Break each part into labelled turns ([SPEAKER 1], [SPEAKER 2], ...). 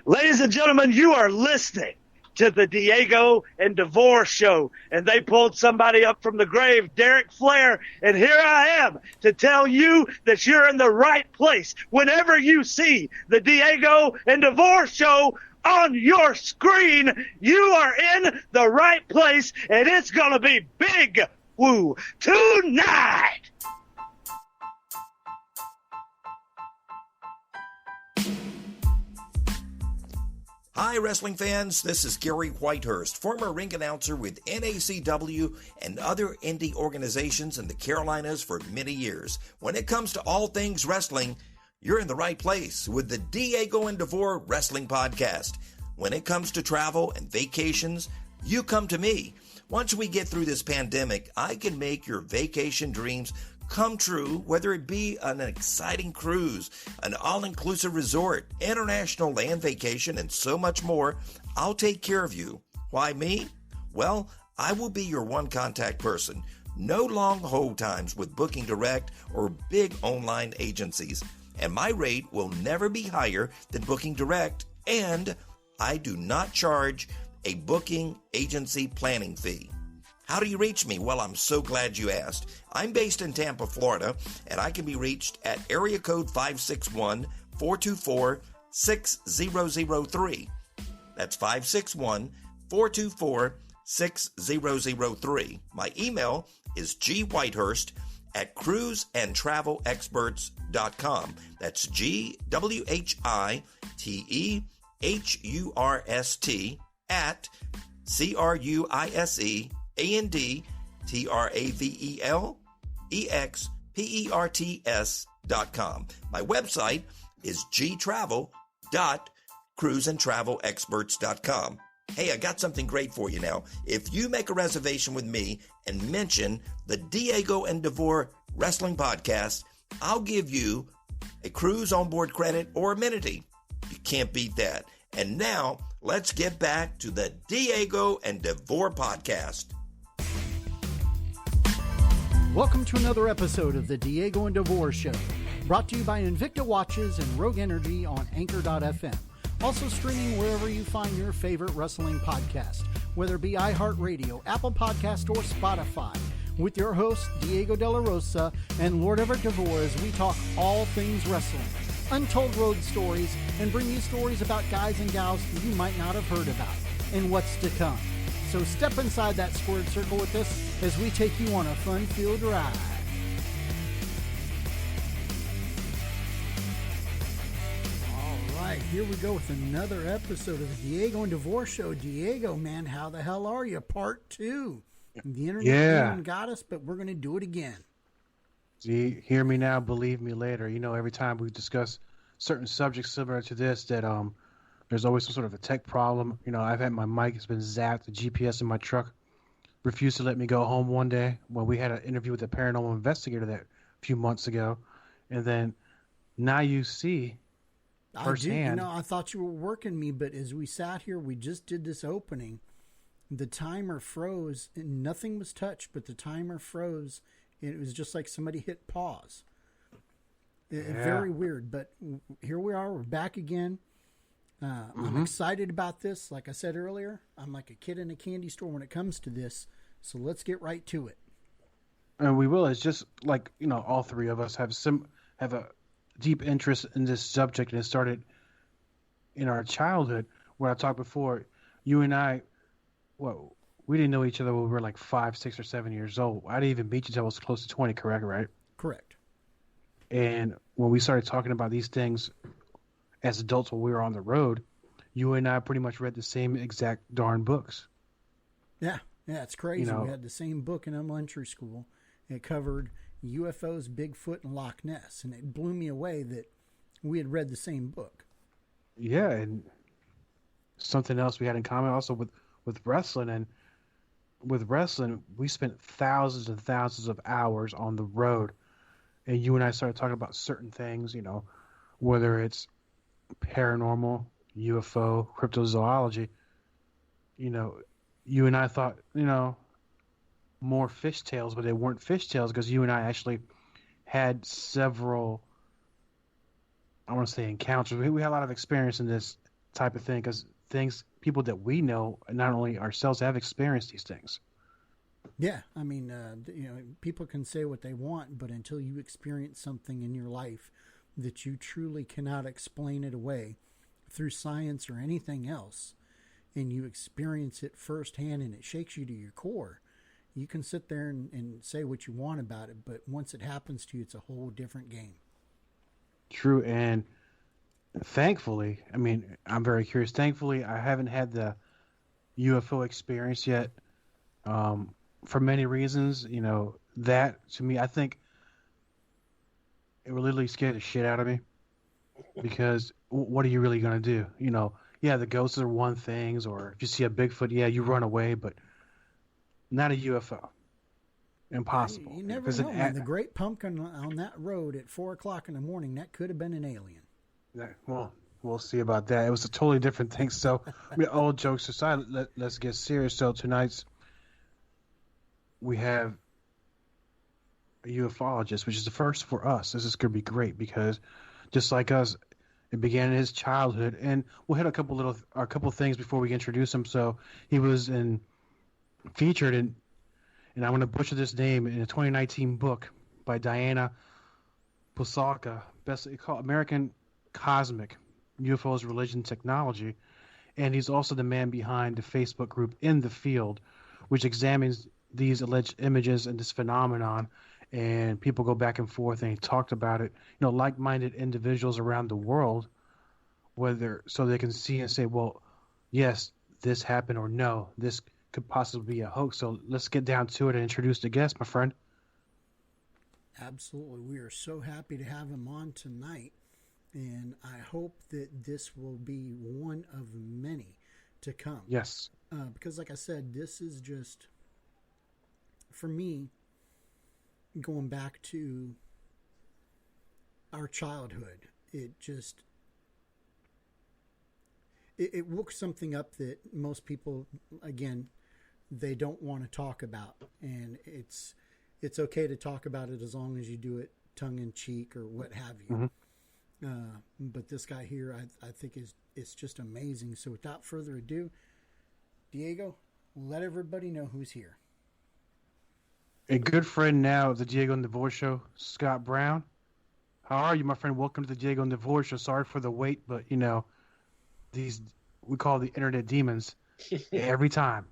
[SPEAKER 1] Ladies and gentlemen, you are listening to the Diego and DeVore show, and they pulled somebody up from the grave, Derek Flair, and here I am to tell you that you're in the right place. Whenever you see the Diego and DeVore show on your screen, you are in the right place, and it's going to be big woo tonight.
[SPEAKER 2] Hi, wrestling fans. This is Gary Whitehurst, former ring announcer with NACW and other indie organizations in the Carolinas for many years. When it comes to all things wrestling, you're in the right place with the Diego and DeVore Wrestling Podcast. When it comes to travel and vacations, you come to me. Once we get through this pandemic, I can make your vacation dreams come true, whether it be an exciting cruise, an all-inclusive resort, international land vacation, and so much more. I'll take care of you. Why me? Well, I will be your one contact person. No long hold times with Booking Direct or big online agencies. And my rate will never be higher than Booking Direct, and I do not charge a booking agency planning fee. How do you reach me? Well, I'm so glad you asked. I'm based in Tampa, Florida, and I can be reached at area code 561-424-6003. That's 561-424-6003. My email is gwhitehurst@cruiseandtravelexperts.com. That's GWHITEHURST at CRUISEANDTRAVELEXPERTS.com. My website is gtravel.cruiseandtravelexperts.com. Hey, I got something great for you now. If you make a reservation with me and mention the Diego and DeVore Wrestling Podcast, I'll give you a cruise onboard credit or amenity. You can't beat that. And now, let's get back to the Diego and DeVore Podcast.
[SPEAKER 3] Welcome to another episode of the Diego and DeVore Show, brought to you by Invicta Watches and Rogue Energy on Anchor.fm. Also streaming wherever you find your favorite wrestling podcast, whether it be iHeartRadio, Apple Podcast, or Spotify. With your host, Diego De La Rosa and Lord Everett DeVore, as we talk all things wrestling, untold road stories, and bring you stories about guys and gals you might not have heard about, and what's to come. So step inside that squared circle with us as we take you on a fun-filled ride. All right, here we go with another episode of the Diego and DeVore Show. Diego, man, how the hell are you? Part 2. The internet even got us, but we're going to do it again.
[SPEAKER 4] See, hear me now, believe me later. You know, every time we discuss certain subjects similar to this, that there's always some sort of a tech problem. You know, I've had my mic has been zapped, the GPS in my truck refused to let me go home one day when we had an interview with a paranormal investigator that a few months ago. And then now you see firsthand.
[SPEAKER 3] I thought you were working me, but as we sat here, we just did this opening. The timer froze, and nothing was touched, but the timer froze. It was just like somebody hit pause. Very weird, but here we are. We're back again. I'm excited about this. Like I said earlier, I'm like a kid in a candy store when it comes to this. So let's get right to it.
[SPEAKER 4] And we will. It's just like, you know, all three of us have a deep interest in this subject, and it started in our childhood. Where I talked before, you and I, we didn't know each other when we were like 5, 6, or 7 years old. I didn't even meet you until I was close to 20, correct, right?
[SPEAKER 3] Correct.
[SPEAKER 4] And when we started talking about these things as adults when we were on the road, you and I pretty much read the same exact darn books.
[SPEAKER 3] Yeah, it's crazy.
[SPEAKER 4] You know,
[SPEAKER 3] we had the same book in elementary school. It covered UFOs, Bigfoot, and Loch Ness. And it blew me away that we had read the same book.
[SPEAKER 4] Yeah, and something else we had in common also with wrestling. And with wrestling, we spent thousands and thousands of hours on the road. And you and I started talking about certain things, you know, whether it's paranormal, UFO, cryptozoology. You know, you and I thought, you know, more fishtails, but they weren't fishtails because you and I actually had several, I want to say encounters. We had a lot of experience in this type of thing, because people that we know, not only ourselves, have experienced these things.
[SPEAKER 3] Yeah, I mean, people can say what they want, but until you experience something in your life that you truly cannot explain it away through science or anything else, and you experience it firsthand and it shakes you to your core, you can sit there and say what you want about it, but once it happens to you, it's a whole different game.
[SPEAKER 4] True, and thankfully, I mean, I'm very curious. Thankfully, I haven't had the UFO experience yet. For many reasons, that to me, I think it would literally scare the shit out of me, because what are you really going to do? Yeah, the ghosts are one things, or if you see a Bigfoot, yeah, you run away, but not a UFO. Impossible.
[SPEAKER 3] You never know, man. The Great Pumpkin on that road at 4:00 in the morning, that could have been an alien.
[SPEAKER 4] Well, we'll see about that. It was a totally different thing. So, all jokes aside, let's get serious. So we have a ufologist, which is the first for us. This is going to be great, because just like us, it began in his childhood. And we'll hit a couple things before we introduce him. So he was featured in, and I'm going to butcher this name, in a 2019 book by Diana Posalka, best called American Cosmic UFOs, Religion, Technology. And he's also the man behind the Facebook group In the Field, which examines these alleged images and this phenomenon, and people go back and forth, and he talked about it. Like-minded individuals around the world, so they can see and say, well, yes, this happened, or no, this could possibly be a hoax. So let's get down to it and introduce the guest, my friend.
[SPEAKER 3] Absolutely. We are so happy to have him on tonight, and I hope that this will be one of many to come.
[SPEAKER 4] Yes.
[SPEAKER 3] Because like I said, this is just, for me, going back to our childhood. It woke something up that most people, again, they don't want to talk about. And it's okay to talk about it as long as you do it tongue in cheek or what have you. Mm-hmm. But this guy here, I think it's just amazing. So without further ado, Diego, let everybody know who's here.
[SPEAKER 4] A good friend now of the Diego and DeVore Show, Scott Browne. How are you, my friend? Welcome to the Diego and DeVore Show. Sorry for the wait, but these we call the internet demons every time.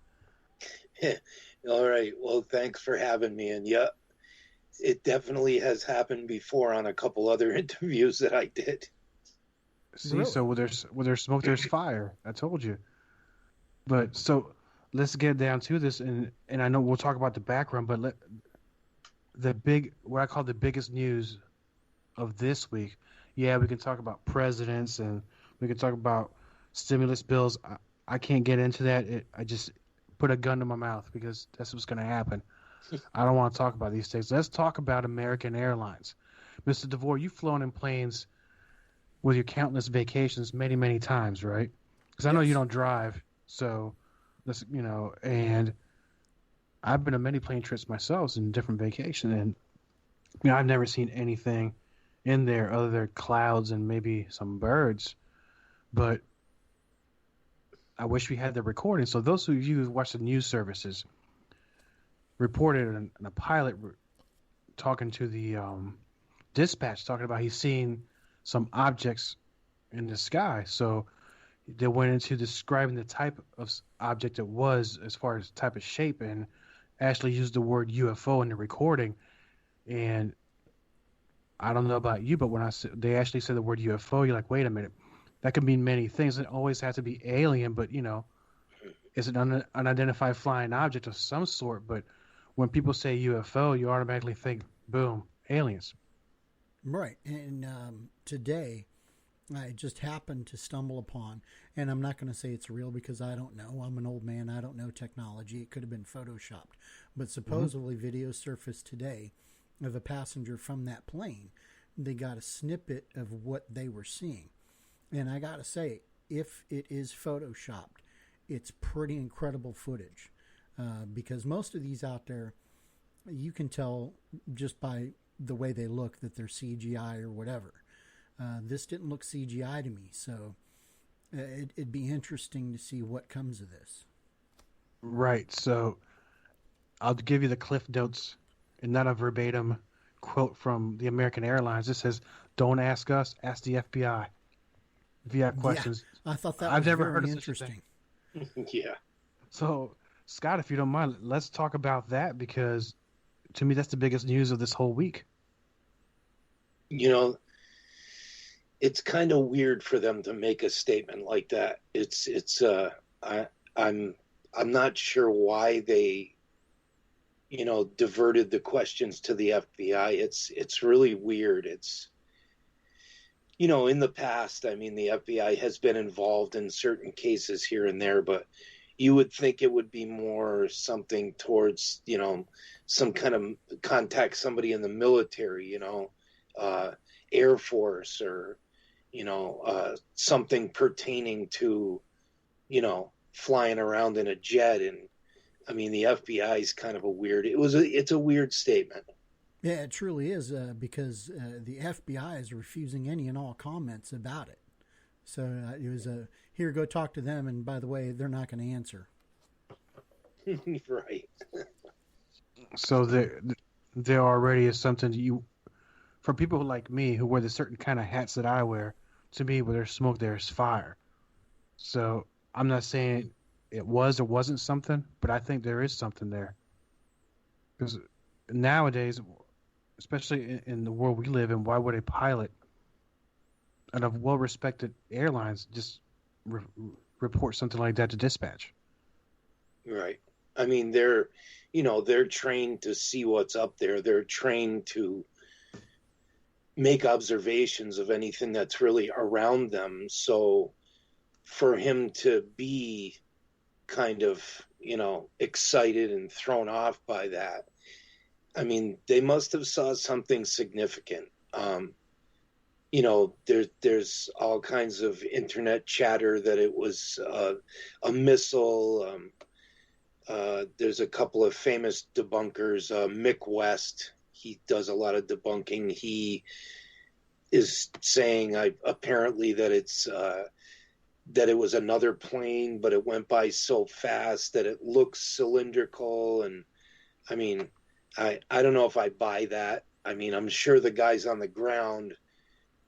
[SPEAKER 5] All right. Well, thanks for having me. And yeah, it definitely has happened before on a couple other interviews that I did.
[SPEAKER 4] See,
[SPEAKER 3] really?
[SPEAKER 4] So where there's smoke, there's fire. I told you. But so let's get down to this, and I know we'll talk about the background, but what I call the biggest news of this week. Yeah, we can talk about presidents, and we can talk about stimulus bills. I can't get into that. I just put a gun to my mouth, because that's what's going to happen. I don't want to talk about these things. Let's talk about American Airlines. Mr. DeVore, you've flown in planes with your countless vacations many, many times, right? Because I know you don't drive, so let's, and I've been on many plane trips myself in different vacations, and I've never seen anything in there other than clouds and maybe some birds. But I wish we had the recording. So those of you who watch the news services reported, and a pilot talking to the dispatch, talking about he's seen some objects in the sky. So they went into describing the type of object it was, as far as type of shape, and actually used the word UFO in the recording. And I don't know about you, but when they actually said the word UFO, you're like, wait a minute, that could mean many things. It always has to be alien, but it's an unidentified flying object of some sort. But when people say UFO, you automatically think, boom, aliens.
[SPEAKER 3] Right. And today, I just happened to stumble upon, and I'm not going to say it's real because I don't know. I'm an old man. I don't know technology. It could have been photoshopped. But supposedly video surfaced today of a passenger from that plane. They got a snippet of what they were seeing. And I got to say, if it is photoshopped, it's pretty incredible footage. Because most of these out there, you can tell just by the way they look that they're CGI or whatever. This didn't look CGI to me. So It'd be interesting to see what comes of this.
[SPEAKER 4] Right. So I'll give you the Cliff Notes and not a verbatim quote from the American Airlines. It says, "Don't ask us, ask the FBI if you have questions."
[SPEAKER 3] Yeah, I thought that
[SPEAKER 4] I've
[SPEAKER 3] was
[SPEAKER 4] never
[SPEAKER 3] very
[SPEAKER 4] heard of
[SPEAKER 3] interesting.
[SPEAKER 4] such a thing.
[SPEAKER 5] Yeah.
[SPEAKER 4] So, Scott, if you don't mind, let's talk about that, because to me that's the biggest news of this whole week.
[SPEAKER 5] You know, it's kind of weird for them to make a statement like that. I'm not sure why they, diverted the questions to the FBI. It's really weird. It's, in the past, I mean, the FBI has been involved in certain cases here and there, but you would think it would be more something towards, some kind of contact somebody in the military, Air Force, or, something pertaining to, flying around in a jet. And I mean, the FBI is kind of it's a weird statement.
[SPEAKER 3] Yeah, it truly is, because the FBI is refusing any and all comments about it. So it was here, go talk to them, and by the way, they're not going to answer.
[SPEAKER 5] Right.
[SPEAKER 4] So there already is something for people like me who wear the certain kind of hats that I wear. To me, where there's smoke, there's fire. So I'm not saying it was or wasn't something, but I think there is something there. Because nowadays, especially in the world we live in, why would a pilot and a well-respected airlines just report something like that to dispatch?
[SPEAKER 5] Right. I mean, they're trained to see what's up there. They're trained to make observations of anything that's really around them. So for him to be kind of, excited and thrown off by that, I mean, they must have saw something significant. There's all kinds of internet chatter that it was a missile. There's a couple of famous debunkers, Mick West. He does a lot of debunking. He is saying apparently that that it was another plane, but it went by so fast that it looks cylindrical. And I mean, I don't know if I buy that. I mean, I'm sure the guys on the ground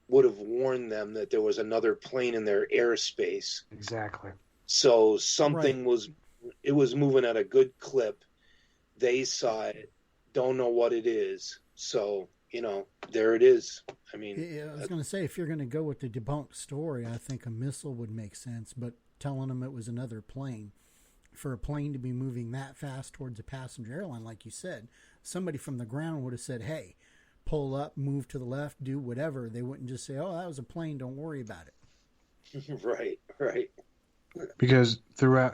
[SPEAKER 5] would have warned them that there was another plane in their airspace.
[SPEAKER 4] Exactly.
[SPEAKER 5] So something
[SPEAKER 3] Right.
[SPEAKER 5] it was moving at a good clip. They saw it, don't know what it is. So, there it is. I mean,
[SPEAKER 3] Yeah, I was going to say, if you're going to go with the debunked story, I think a missile would make sense, but telling them it was another plane, for a plane to be moving that fast towards a passenger airline, like you said, somebody from the ground would have said, hey, pull up, move to the left, do whatever. They wouldn't just say, oh, that was a plane, don't worry about it.
[SPEAKER 5] Right.
[SPEAKER 4] Because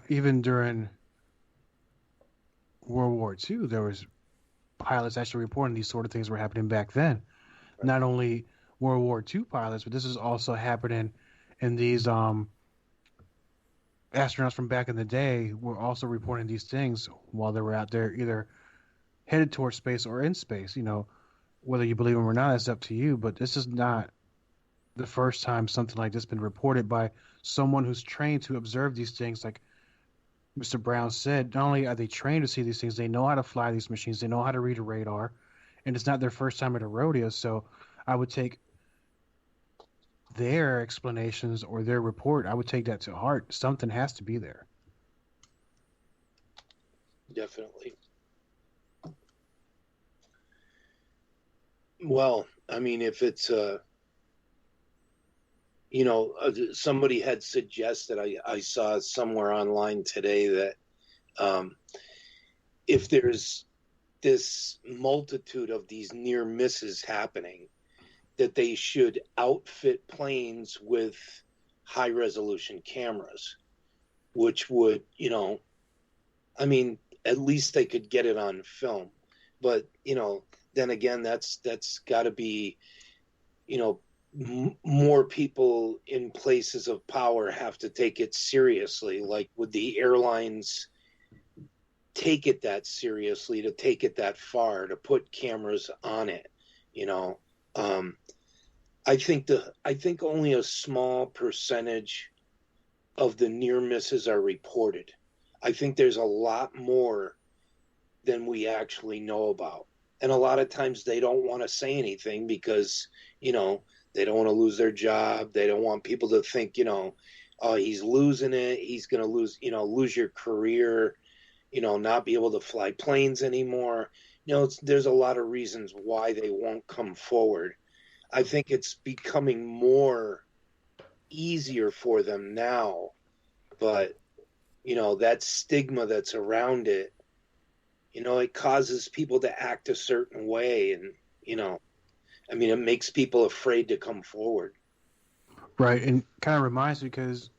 [SPEAKER 4] even during World War II, there was pilots actually reporting these sort of things were happening back then. Right. Not only World War II pilots, but this is also happening in these astronauts from back in the day were also reporting these things while they were out there, either headed towards space or in space. Whether you believe them or not, it's up to you. But this is not the first time something like this has been reported by someone who's trained to observe these things. Like Mr. Browne said, not only are they trained to see these things, they know how to fly these machines, they know how to read a radar, and it's not their first time at a rodeo. So I would take their explanations or their report, I would take that to heart. Something has to be there.
[SPEAKER 5] Definitely. Well, I mean, if it's somebody had suggested, I saw somewhere online today that if there's this multitude of these near misses happening, that they should outfit planes with high resolution cameras, which would, I mean, at least they could get it on film. But, then again, that's got to be, more people in places of power have to take it seriously. Like, would the airlines take it that seriously, to take it that far, to put cameras on it? I think only a small percentage of the near misses are reported. I think there's a lot more than we actually know about. And a lot of times they don't want to say anything because, you know, they don't want to lose their job. They don't want people to think, you know, oh, he's losing it. He's going to lose, you know, lose your career, you know, not be able to fly planes anymore. You know, there's a lot of reasons why they won't come forward. I think it's becoming more easier for them now, but, you know, that stigma that's around it, you know, it causes people to act a certain way. And, you know, I mean, it makes people afraid to come forward.
[SPEAKER 4] Right. And kind of reminds me, because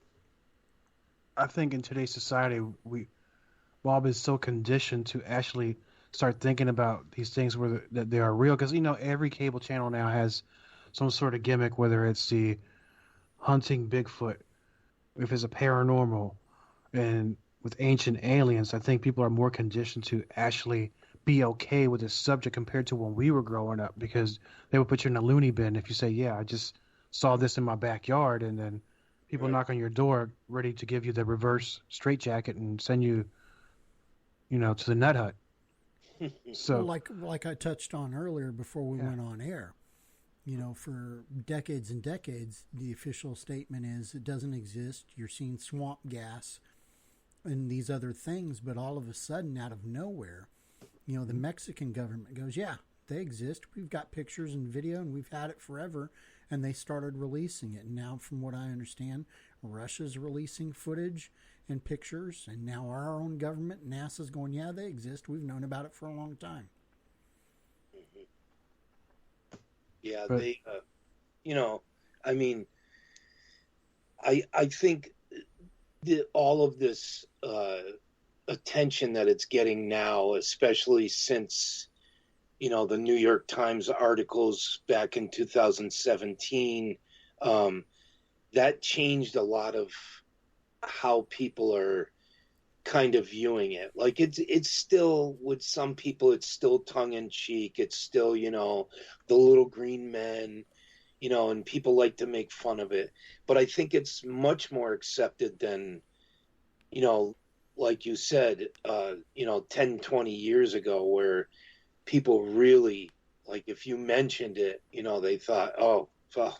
[SPEAKER 4] I think in today's society, we've all been so conditioned to actually start thinking about these things where that they are real. Because, you know, every cable channel now has some sort of gimmick, whether it's the hunting Bigfoot, if it's a paranormal, and with ancient aliens. I think people are more conditioned to actually be okay with this subject compared to when we were growing up, because they would put you in a loony bin if you say, yeah, I just saw this in my backyard, and then people knock on your door ready to give you the reverse straitjacket and send you, you know, to the nut hut. So,
[SPEAKER 3] well, like I touched on earlier before we went on air, you know, for decades and decades, the official statement is it doesn't exist. You're seeing swamp gas and these other things, but all of a sudden, out of nowhere, you know, the Mexican government goes, yeah, they exist. We've got pictures and video, and we've had it forever. And they started releasing it. And now, from what I understand, Russia's releasing footage and pictures. And now our own government, NASA's going, yeah, they exist. We've known about it for a long time.
[SPEAKER 5] Yeah, but they, you know, I mean, I think all of this attention that it's getting now, especially since, you know, the New York Times articles back in 2017, that changed a lot of how people are kind of viewing it. Like it's still, with some people, it's still tongue in cheek. It's still, you know, the little green men, you know, and people like to make fun of it. But I think it's much more accepted than, you know, like you said, you know, 10, 20 years ago, where people really, like, if you mentioned it, you know, they thought, oh, well,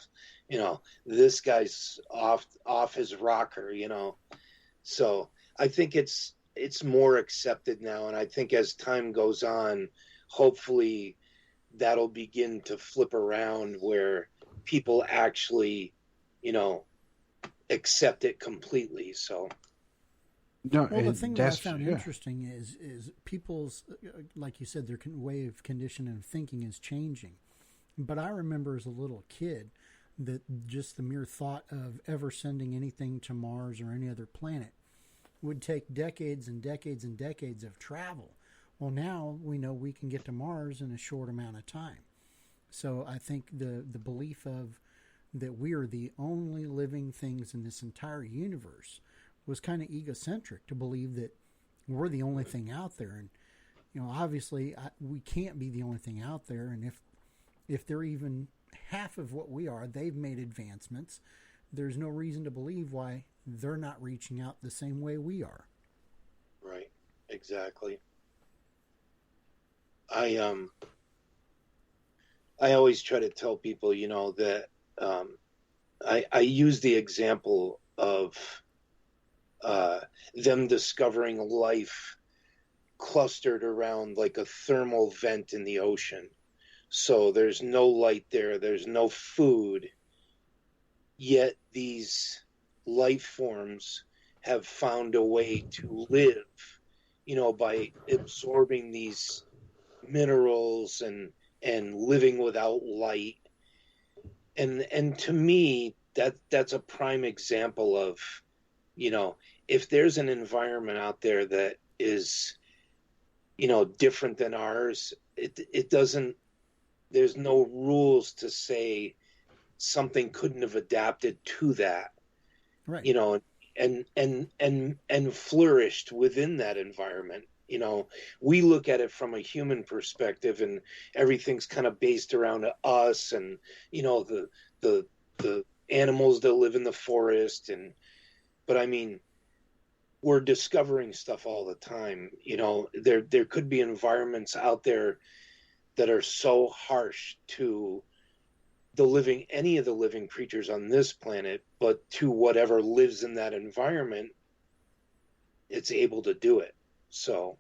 [SPEAKER 5] you know, this guy's off his rocker, you know. So I think it's more accepted now. And I think as time goes on, hopefully that'll begin to flip around where people actually, you know, accept it completely. So.
[SPEAKER 4] No,
[SPEAKER 3] well, the thing that I found interesting is people's, like you said, their way of condition and thinking is changing. But I remember as a little kid that just the mere thought of ever sending anything to Mars or any other planet would take decades and decades and decades of travel. Well, now we know we can get to Mars in a short amount of time. So I think the belief of that we are the only living things in this entire universe was kind of egocentric, to believe that we're the only thing out there. And, you know, obviously we can't be the only thing out there. And if they're even half of what we are, they've made advancements. There's no reason to believe why they're not reaching out the same way we are.
[SPEAKER 5] Right. Exactly. I always try to tell people, you know, that I use the example of them discovering life clustered around like a thermal vent in the ocean. So there's no light there, there's no food, yet these life forms have found a way to live, you know, by absorbing these minerals and living without light. And to me, that's a prime example of, you know, if there's an environment out there that is, you know, different than ours, it doesn't, there's no rules to say something couldn't have adapted to that,
[SPEAKER 3] right?
[SPEAKER 5] You know, and flourished within that environment. You know, we look at it from a human perspective, and everything's kind of based around us, and, you know, the animals that live in the forest, and, But I mean, we're discovering stuff all the time. You know, there could be environments out there that are so harsh to any of the living creatures on this planet, but to whatever lives in that environment, it's able to do it. So.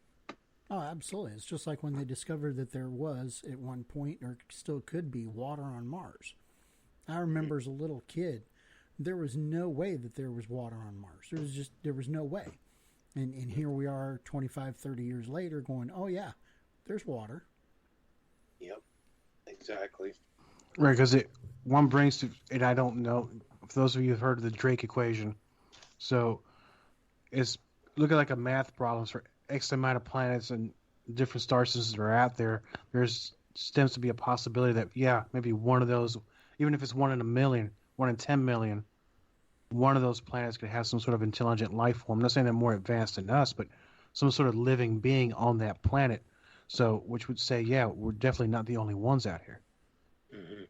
[SPEAKER 3] Oh, absolutely. It's just like when they discovered that there was, at one point, or still could be, water on Mars. I remember as a little kid, there was no way that there was water on Mars. There was no way. And here we are 25, 30 years later going, oh, yeah, there's water.
[SPEAKER 5] Yep, exactly.
[SPEAKER 4] Right, because one brings to, and I don't know, for those of you who've heard of the Drake equation, so it's looking like a math problem for X amount of planets and different star systems that are out there. There's stems to be a possibility that, yeah, maybe one of those, even if it's 1 in a million, 1 in 10 million, one of those planets could have some sort of intelligent life form. I'm not saying they're more advanced than us, but some sort of living being on that planet. So, which would say, yeah, we're definitely not the only ones out here.
[SPEAKER 5] Mm-hmm.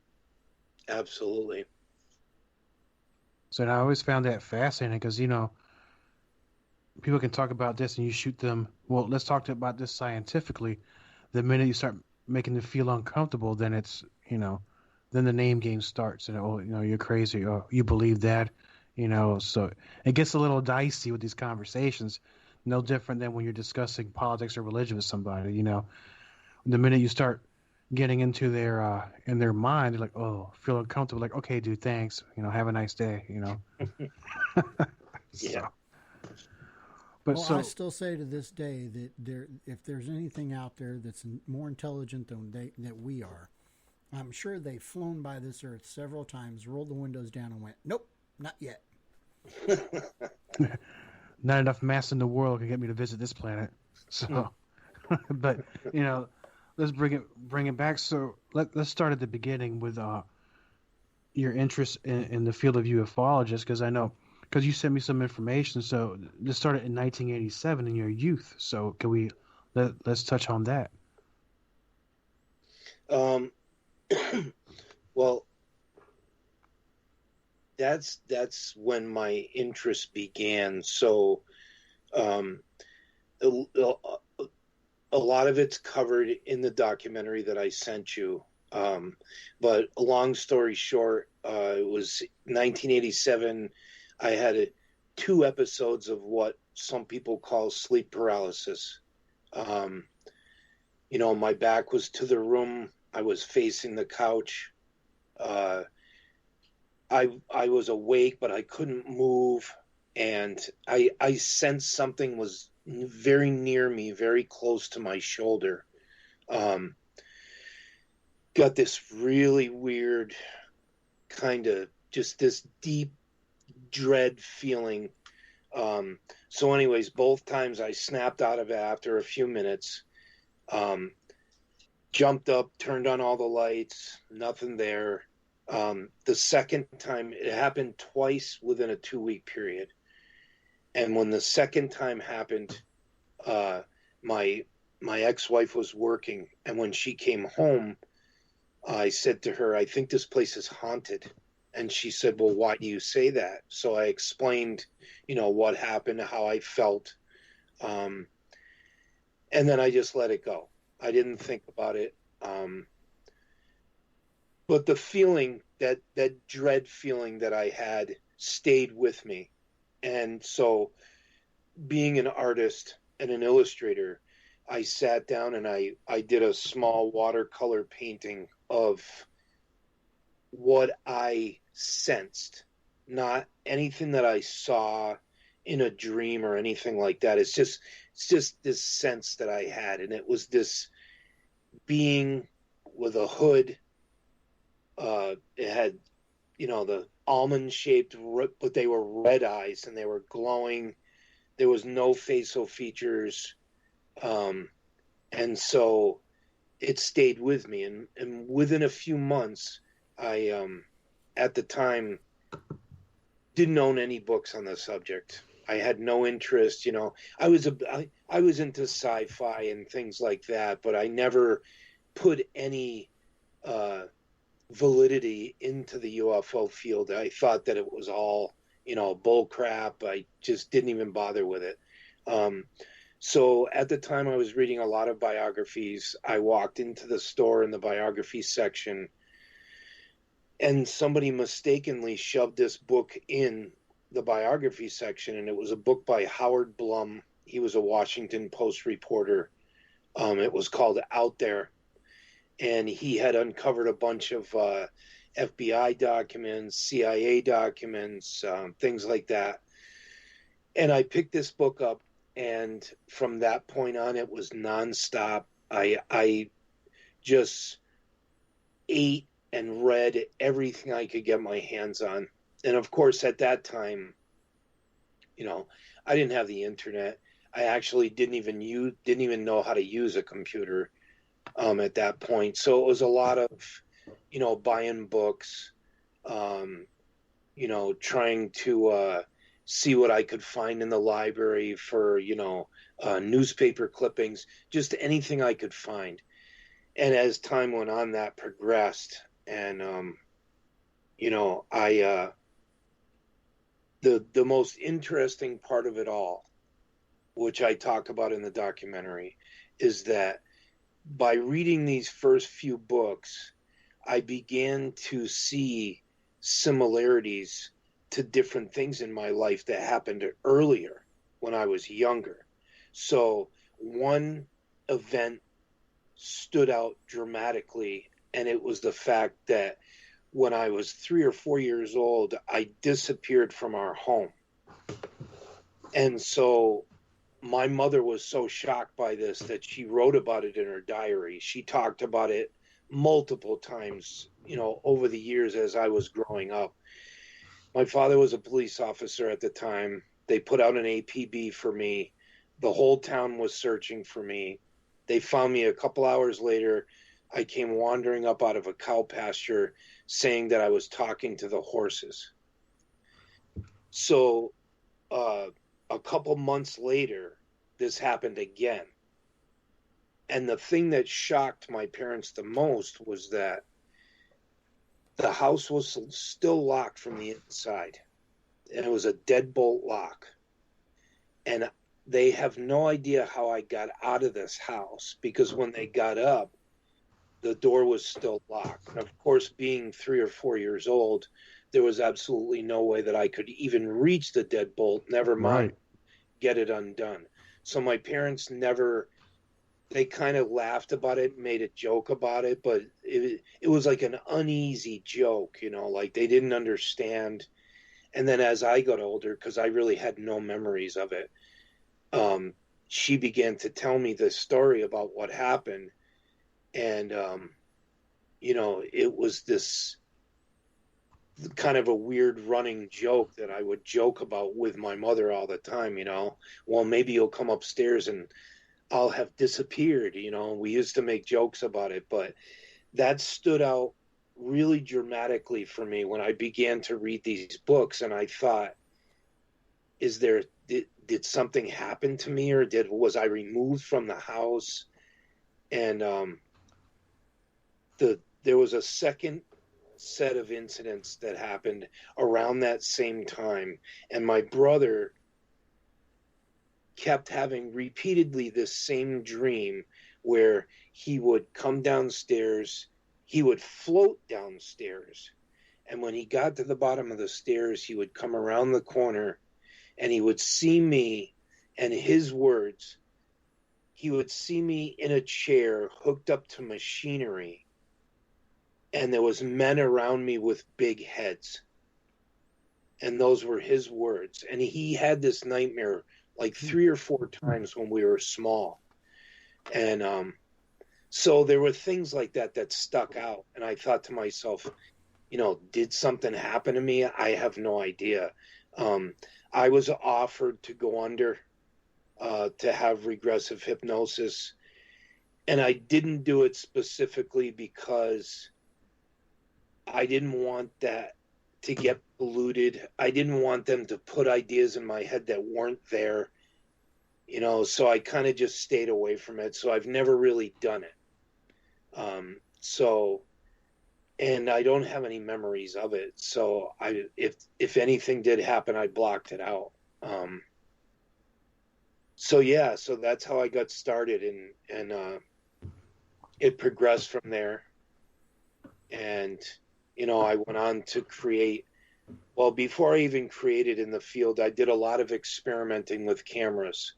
[SPEAKER 5] Absolutely.
[SPEAKER 4] So, and I always found that fascinating because, you know, people can talk about this and you shoot them. Well, let's talk about this scientifically. The minute you start making them feel uncomfortable, then it's, you know, then the name game starts. And, oh, you know, you're crazy. Oh, you believe that, you know. So it gets a little dicey with these conversations. No different than when you're discussing politics or religion with somebody, you know. The minute you start getting into their in their mind, they're like, oh, feel uncomfortable. Like, okay, dude, thanks. You know, have a nice day, you know.
[SPEAKER 5] Yeah.
[SPEAKER 3] But well, I still say to this day that if there's anything out there that's more intelligent than that we are, I'm sure they've flown by this Earth several times, rolled the windows down, and went, nope, not yet.
[SPEAKER 4] Not enough mass in the world can get me to visit this planet. So, but you know, let's bring it back. So let's start at the beginning with your interest in the field of ufologists, because I know. Because you sent me some information, so this started in 1987 in your youth. So can let's touch on that?
[SPEAKER 5] Well, that's when my interest began. So, a lot of it's covered in the documentary that I sent you. But a long story short, it was 1987. I had 2 episodes of what some people call sleep paralysis. You know, my back was to the room. I was facing the couch. I was awake, but I couldn't move. And I sensed something was very near me, very close to my shoulder. Got this really weird kind of just this deep dread feeling. So anyways, both times I snapped out of it after a few minutes, jumped up, turned on all the lights, nothing there. The second time, it happened twice within a 2-week period. And when the second time happened, my ex-wife was working, and when she came home, I said to her, I think this place is haunted. And she said, well, why do you say that? So I explained, you know, what happened, how I felt. And then I just let it go. I didn't think about it. But the feeling, that dread feeling that I had stayed with me. And so being an artist and an illustrator, I sat down and I did a small watercolor painting of what I sensed, not anything that I saw in a dream or anything like that. It's just this sense that I had, and it was this being with a hood. It had, you know, the almond shaped, but they were red eyes and they were glowing. There was no facial features, and so it stayed with me. And within a few months, I at the time didn't own any books on the subject. I had no interest, you know. I was into sci-fi and things like that, but I never put any validity into the UFO field. I thought that it was all bull crap. I just didn't even bother with it. So at the time I was reading a lot of biographies. I walked into the store in the biography section, and somebody mistakenly shoved this book in the biography section, and it was a book by Howard Blum. He was a Washington Post reporter. It was called Out There, and he had uncovered a bunch of FBI documents, CIA documents, things like that. And I picked this book up, and from that point on, it was nonstop. I just ate and read everything I could get my hands on. And of course, at that time, I didn't have the internet. I actually didn't even know how to use a computer at that point. So it was a lot of, buying books, trying to see what I could find in the library for, newspaper clippings, just anything I could find. And as time went on, that progressed. And, the most interesting part of it all, which I talk about in the documentary, is that by reading these first few books, I began to see similarities to different things in my life that happened earlier when I was younger. So one event stood out dramatically, and it was the fact that when I was 3 or 4 years old, I disappeared from our home. And so my mother was so shocked by this that she wrote about it in her diary. She talked about it multiple times, over the years as I was growing up. My father was a police officer at the time. They put out an APB for me. The whole town was searching for me. They found me a couple hours later. I came wandering up out of a cow pasture saying that I was talking to the horses. So a couple months later, this happened again. And the thing that shocked my parents the most was that the house was still locked from the inside. And it was a deadbolt lock. And they have no idea how I got out of this house, because when they got up, the door was still locked. And of course, being 3 or 4 years old, there was absolutely no way that I could even reach the deadbolt, never mind get it undone. So my parents they kind of laughed about it, made a joke about it, but it was like an uneasy joke, like they didn't understand. And then as I got older, because I really had no memories of it, she began to tell me this story about what happened. And, it was this kind of a weird running joke that I would joke about with my mother all the time, well, maybe you'll come upstairs and I'll have disappeared, we used to make jokes about it, but that stood out really dramatically for me when I began to read these books. And I thought, did something happen to me, or was I removed from the house? And, there was a second set of incidents that happened around that same time, and my brother kept having repeatedly this same dream where he would come downstairs, he would float downstairs, and when he got to the bottom of the stairs, he would come around the corner and he would see me, and his words, he would see me in a chair hooked up to machinery, and there was men around me with big heads. And those were his words. And he had this nightmare like 3 or 4 times when we were small. And so there were things like that stuck out. And I thought to myself, did something happen to me? I have no idea. I was offered to go under to have regressive hypnosis. And I didn't do it specifically because I didn't want that to get polluted. I didn't want them to put ideas in my head that weren't there, so I kind of just stayed away from it. So I've never really done it. and I don't have any memories of it. So if anything did happen, I blocked it out. So that's how I got started, and it progressed from there. And, I went on to create, well, before I even created in the field, I did a lot of experimenting with cameras.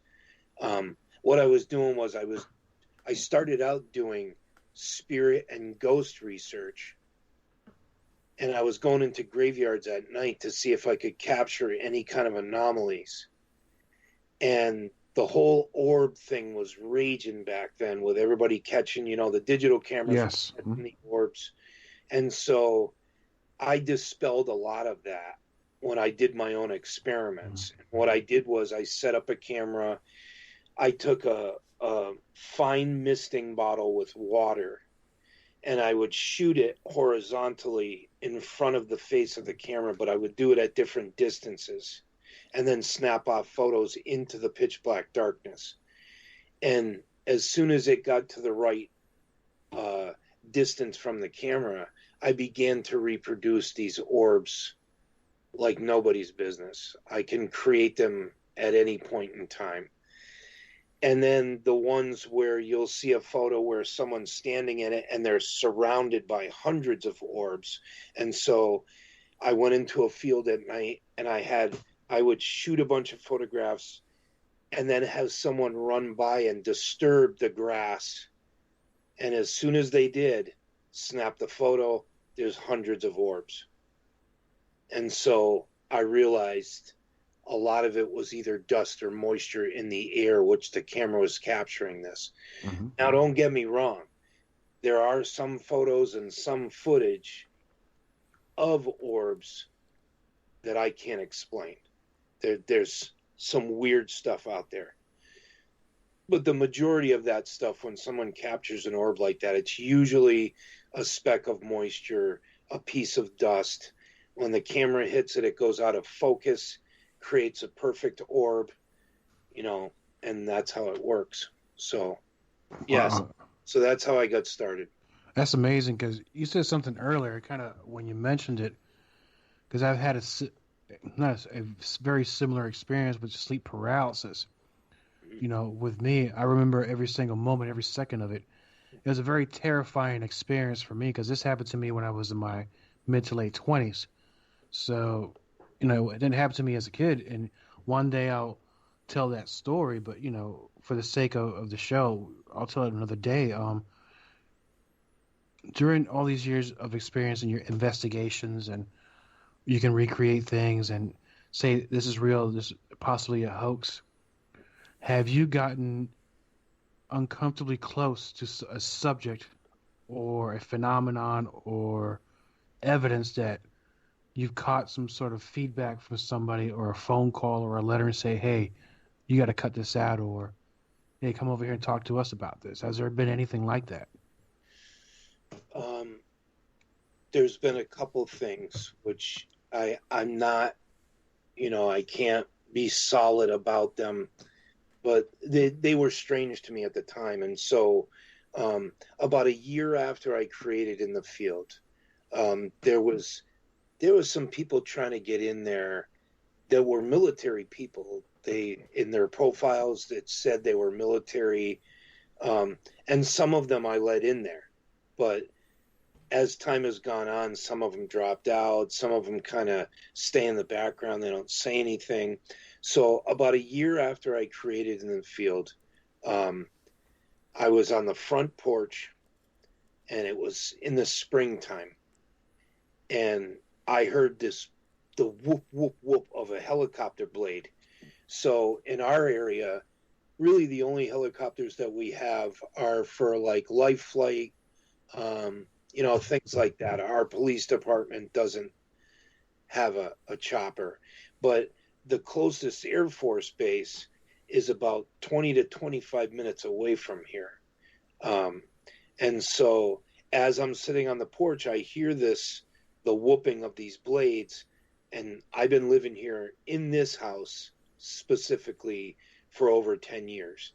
[SPEAKER 5] What I was doing was I started out doing spirit and ghost research, and I was going into graveyards at night to see if I could capture any kind of anomalies. And the whole orb thing was raging back then, with everybody catching, the digital cameras,
[SPEAKER 4] Yes.
[SPEAKER 5] catching the orbs. And so I dispelled a lot of that when I did my own experiments. Mm-hmm. What I did was I set up a camera. I took a fine misting bottle with water, and I would shoot it horizontally in front of the face of the camera, but I would do it at different distances, and then snap off photos into the pitch black darkness. And as soon as it got to the right distance from the camera, I began to reproduce these orbs like nobody's business. I can create them at any point in time. And then the ones where you'll see a photo where someone's standing in it and they're surrounded by hundreds of orbs. And so I went into a field at night, and I would shoot a bunch of photographs and then have someone run by and disturb the grass. And as soon as they did, snap the photo, there's hundreds of orbs. And so I realized a lot of it was either dust or moisture in the air, which the camera was capturing this. Mm-hmm. Now, don't get me wrong. There are some photos and some footage of orbs that I can't explain. There's some weird stuff out there. But the majority of that stuff, when someone captures an orb like that, it's usually a speck of moisture, a piece of dust. When the camera hits it, it goes out of focus, creates a perfect orb, and that's how it works. So, yes. So that's how I got started.
[SPEAKER 4] That's amazing, because you said something earlier, kind of when you mentioned it, because I've had a very similar experience with sleep paralysis. With me, I remember every single moment, every second of it. It was a very terrifying experience for me, because this happened to me when I was in my mid to late 20s. So, it didn't happen to me as a kid. And one day I'll tell that story, but, for the sake of the show, I'll tell it another day. During all these years of experience in your investigations, and you can recreate things and say, this is real, this is possibly a hoax. Have you gotten uncomfortably close to a subject or a phenomenon or evidence that you've caught some sort of feedback from somebody, or a phone call or a letter, and say, hey, you got to cut this out, or hey, come over here and talk to us about this? Has there been anything like that?
[SPEAKER 5] There's been a couple things which I'm not, I can't be solid about them, but they were strange to me at the time. And so about a year after I created in the field, there was some people trying to get in there that were military people. They, in their profiles, it said they were military, and some of them I let in there. But as time has gone on, some of them dropped out. Some of them kind of stay in the background. They don't say anything. So about a year after I created in the field, I was on the front porch, and it was in the springtime. And I heard the whoop, whoop, whoop of a helicopter blade. So in our area, really the only helicopters that we have are for like life flight, things like that. Our police department doesn't have a chopper, but the closest Air Force base is about 20 to 25 minutes away from here. And so as I'm sitting on the porch, I hear the whooping of these blades, and I've been living here in this house specifically for over 10 years.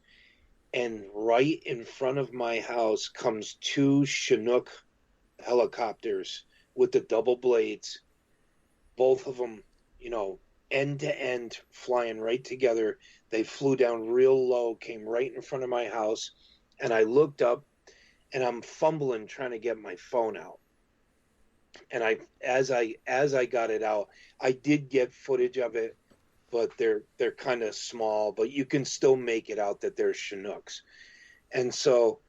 [SPEAKER 5] And right in front of my house comes two Chinook helicopters with the double blades, both of them, end to end, flying right together. They flew down real low, came right in front of my house, and I looked up, and I'm fumbling trying to get my phone out. And as I got it out, I did get footage of it, but they're kind of small, but you can still make it out that they're Chinooks. And so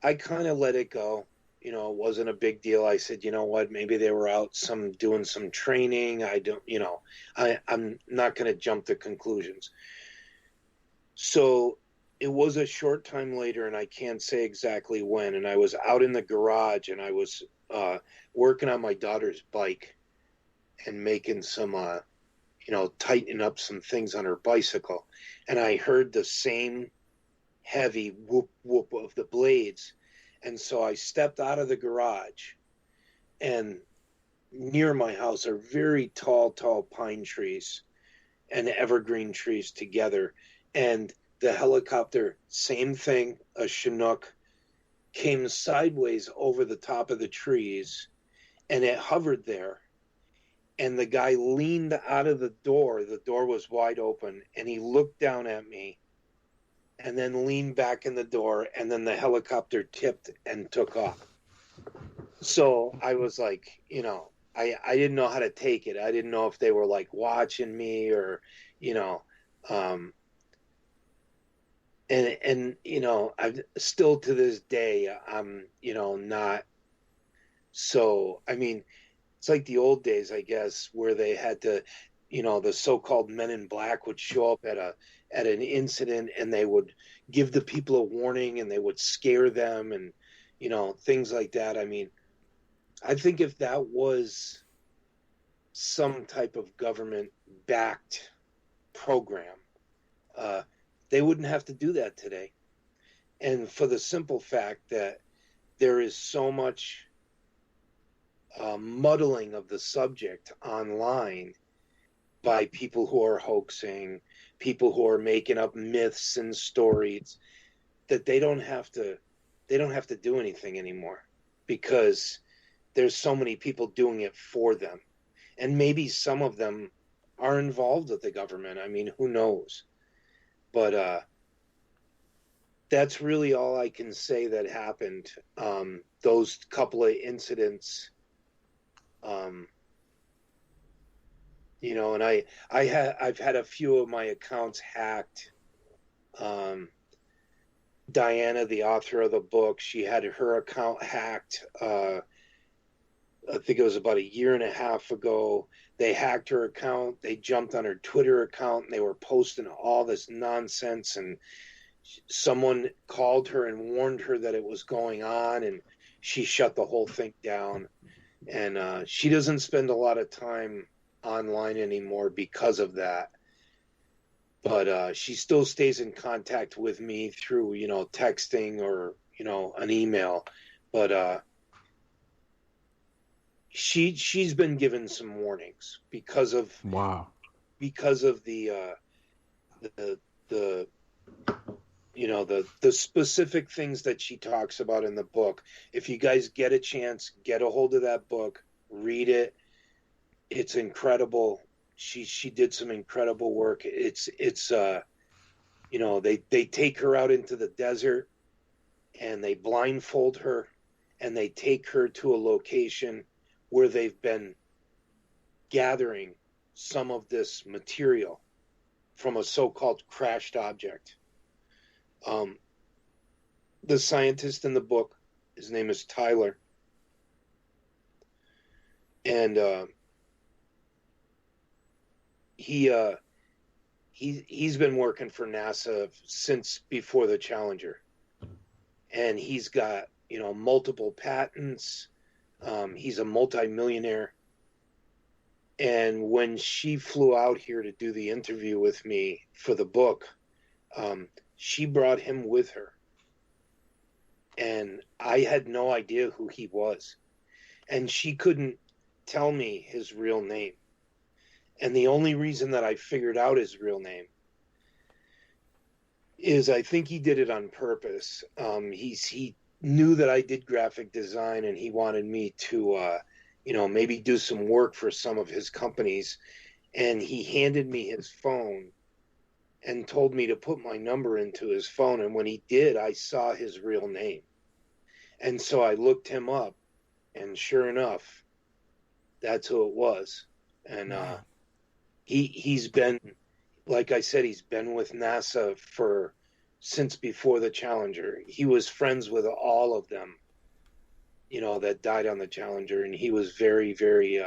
[SPEAKER 5] I kind of let it go. It wasn't a big deal. I said, you know what, maybe they were out doing some training. I'm not going to jump to conclusions. So it was a short time later, and I can't say exactly when, and I was out in the garage, and I was working on my daughter's bike and making some, tightening up some things on her bicycle. And I heard the same heavy whoop, whoop of the blades. And so I stepped out of the garage, and near my house are very tall pine trees and evergreen trees together. And the helicopter, same thing, a Chinook, came sideways over the top of the trees, and it hovered there. And the guy leaned out of the door. The door was wide open, and he looked down at me and then leaned back in the door, and then the helicopter tipped and took off. So I was like, I didn't know how to take it. I didn't know if they were like watching me or, and I've still to this day, I'm, not so, I mean, it's like the old days, I guess, where they had to, the so-called men in black would show up at an incident, and they would give the people a warning, and they would scare them, and, things like that. I mean, I think if that was some type of government-backed program, they wouldn't have to do that today. And for the simple fact that there is so much muddling of the subject online by people who are hoaxing, people who are making up myths and stories, that they don't have to do anything anymore, because there's so many people doing it for them. And maybe some of them are involved with the government. I mean, who knows? But that's really all I can say that happened. Those couple of incidents, and I've had a few of my accounts hacked. Diana, the author of the book, she had her account hacked. I think it was about a year and a half ago. They hacked her account. They jumped on her Twitter account, and they were posting all this nonsense. And someone called her and warned her that it was going on, and she shut the whole thing down. And she doesn't spend a lot of time online anymore because of that. But she still stays in contact with me through, texting or, an email. But she's been given some warnings because of the specific things that she talks about in the book. If you guys get a chance, get a hold of that book, read it. It's incredible. She did some incredible work. It's they take her out into the desert, and they blindfold her, and they take her to a location where they've been gathering some of this material from a so-called crashed object. The scientist in the book, his name is Tyler, and he's been working for NASA since before the Challenger, and he's got multiple patents. He's a multimillionaire. And when she flew out here to do the interview with me for the book, she brought him with her. And I had no idea who he was. And she couldn't tell me his real name. And the only reason that I figured out his real name is I think he did it on purpose. knew that I did graphic design, and he wanted me to, maybe do some work for some of his companies. And he handed me his phone and told me to put my number into his phone. And when he did, I saw his real name. And so I looked him up, and sure enough, that's who it was. And
[SPEAKER 3] Wow.
[SPEAKER 5] he's been, like I said, he's been with NASA since before the Challenger. He was friends with all of them, that died on the Challenger, and he was very, very,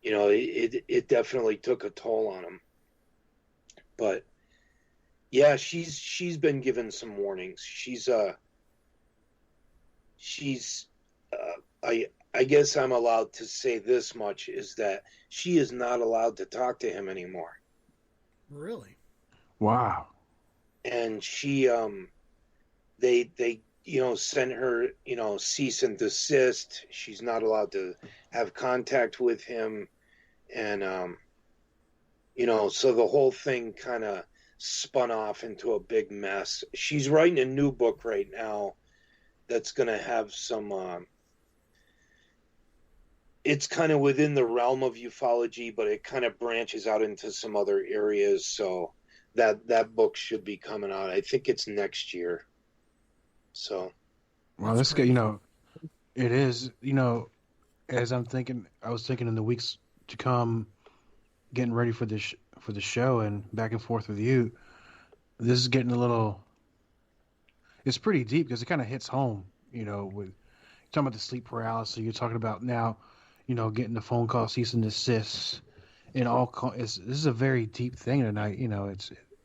[SPEAKER 5] it definitely took a toll on him. But yeah, she's been given some warnings. I guess I'm allowed to say this much, is that she is not allowed to talk to him anymore.
[SPEAKER 3] Really?
[SPEAKER 4] Wow.
[SPEAKER 5] And she, they sent her, cease and desist. She's not allowed to have contact with him. And, so the whole thing kind of spun off into a big mess. She's writing a new book right now that's going to have some, it's kind of within the realm of ufology, but it kind of branches out into some other areas. So that book should be coming out. I think it's next year. So.
[SPEAKER 4] Well, that's good. It is, as I was thinking in the weeks to come, getting ready for the show and back and forth with you, this is getting it's pretty deep because it kind of hits home, with you're talking about the sleep paralysis. You're talking about now, getting the phone call, cease and desist, and this is a very deep thing tonight.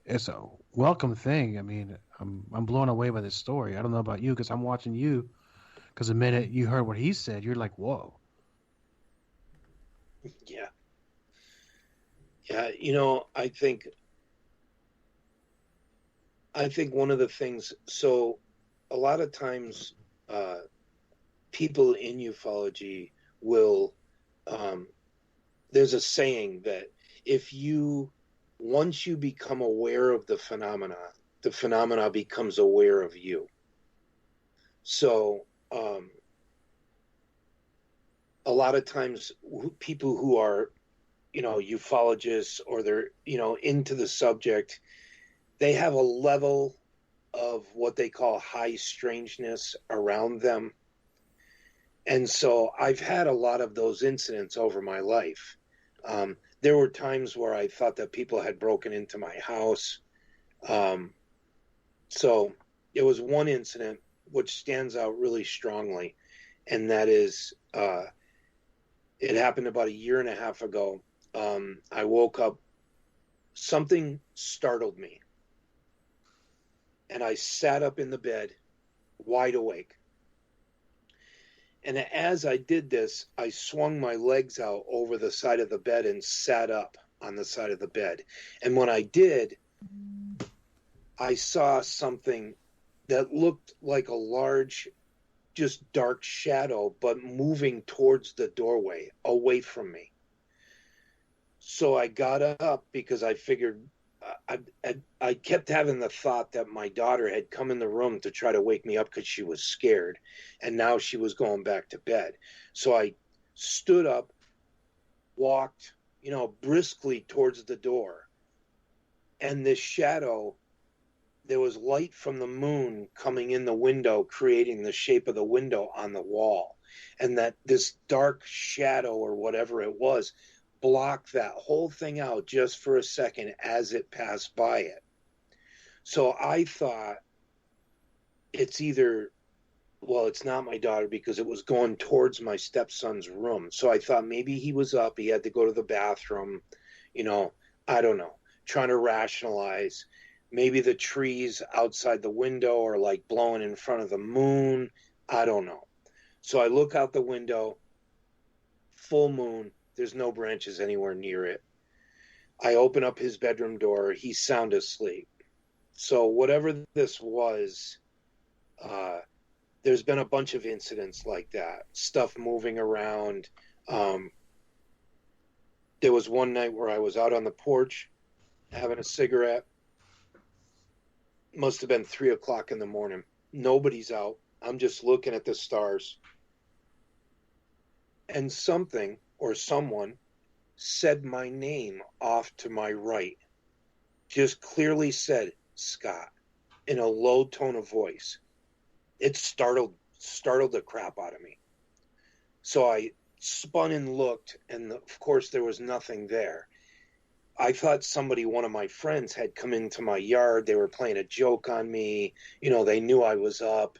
[SPEAKER 4] It's a welcome thing. I mean, I'm blown away by this story. I don't know about you because I'm watching you. Because the minute you heard what he said, you're like, whoa.
[SPEAKER 5] Yeah. Yeah, I think one of the things, so a lot of times people in ufology will, there's a saying that once you become aware of the phenomena becomes aware of you. So a lot of times people who are, ufologists, or they're, into the subject, they have a level of what they call high strangeness around them. And so I've had a lot of those incidents over my life. There were times where I thought that people had broken into my house. So it was one incident which stands out really strongly, and that is, it happened about 1.5 years ago. I woke up, something startled me, and I sat up in the bed, wide awake. And as I did this, I swung my legs out over the side of the bed and sat up on the side of the bed. And when I did, I saw something that looked like a large, just dark shadow, but moving towards the doorway, away from me. So I got up because I figured, I kept having the thought that my daughter had come in the room to try to wake me up because she was scared, and now she was going back to bed. So I stood up, walked, briskly towards the door, and this shadow, there was light from the moon coming in the window, creating the shape of the window on the wall, and that this dark shadow, or whatever it was, blocked that whole thing out just for a second as it passed by it. So I thought, it's not my daughter, because it was going towards my stepson's room. So I thought maybe he was up, he had to go to the bathroom, I don't know, trying to rationalize. Maybe the trees outside the window are like blowing in front of the moon. I don't know. So I look out the window, full moon. There's no branches anywhere near it. I open up his bedroom door. He's sound asleep. So whatever this was, there's been a bunch of incidents like that. Stuff moving around. There was one night where I was out on the porch having a cigarette. Must have been 3 o'clock in the morning. Nobody's out. I'm just looking at the stars. And something or someone said my name off to my right. Just clearly said, Scott, in a low tone of voice. It startled the crap out of me. So I spun and looked, and of course there was nothing there. I thought one of my friends had come into my yard. They were playing a joke on me. They knew I was up.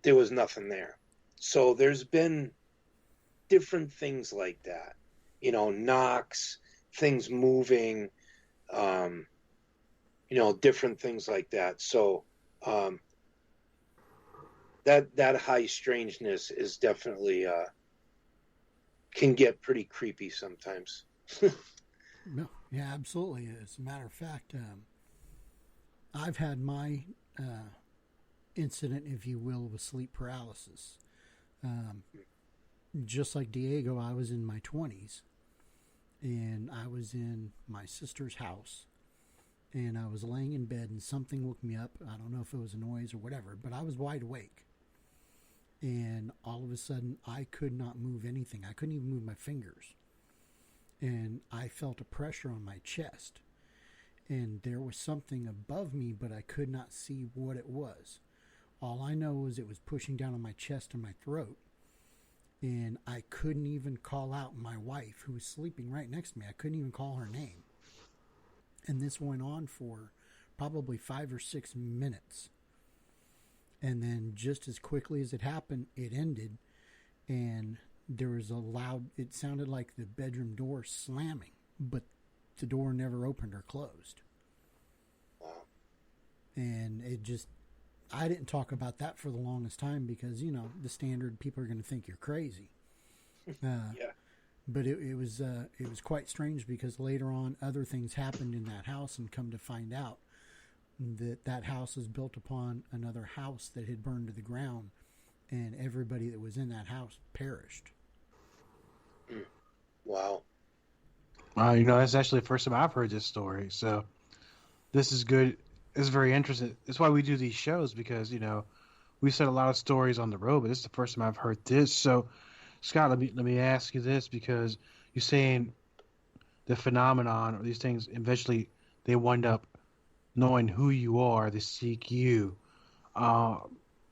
[SPEAKER 5] There was nothing there. So there's been different things like that. Knocks, things moving, different things like that. So that high strangeness is definitely can get pretty creepy sometimes.
[SPEAKER 3] No, yeah, absolutely. As a matter of fact, I've had my incident, if you will, with sleep paralysis. Just like Diego, I was in my 20s, and I was in my sister's house, and I was laying in bed, and something woke me up. I don't know if it was a noise or whatever, but I was wide awake. And all of a sudden, I could not move anything. I couldn't even move my fingers. And I felt a pressure on my chest. And there was something above me, but I could not see what it was. All I know was it was pushing down on my chest and my throat. And I couldn't even call out my wife, who was sleeping right next to me. I couldn't even call her name. And this went on for probably 5 or 6 minutes. And then just as quickly as it happened, it ended. And there was a loud, it sounded like the bedroom door slamming, but the door never opened or closed.
[SPEAKER 5] Wow.
[SPEAKER 3] And it just, I didn't talk about that for the longest time because, the standard, people are going to think you're crazy.
[SPEAKER 5] Yeah.
[SPEAKER 3] But it was quite strange because later on other things happened in that house, and come to find out that house was built upon another house that had burned to the ground, and everybody that was in that house perished.
[SPEAKER 5] Wow.
[SPEAKER 4] That's actually the first time I've heard this story. So this is good. It's very interesting. That's why we do these shows, because, we said a lot of stories on the road, but this is the first time I've heard this. So, Scott, let me ask you this, because you're saying the phenomenon or these things, eventually they wind up knowing who you are, they seek you. How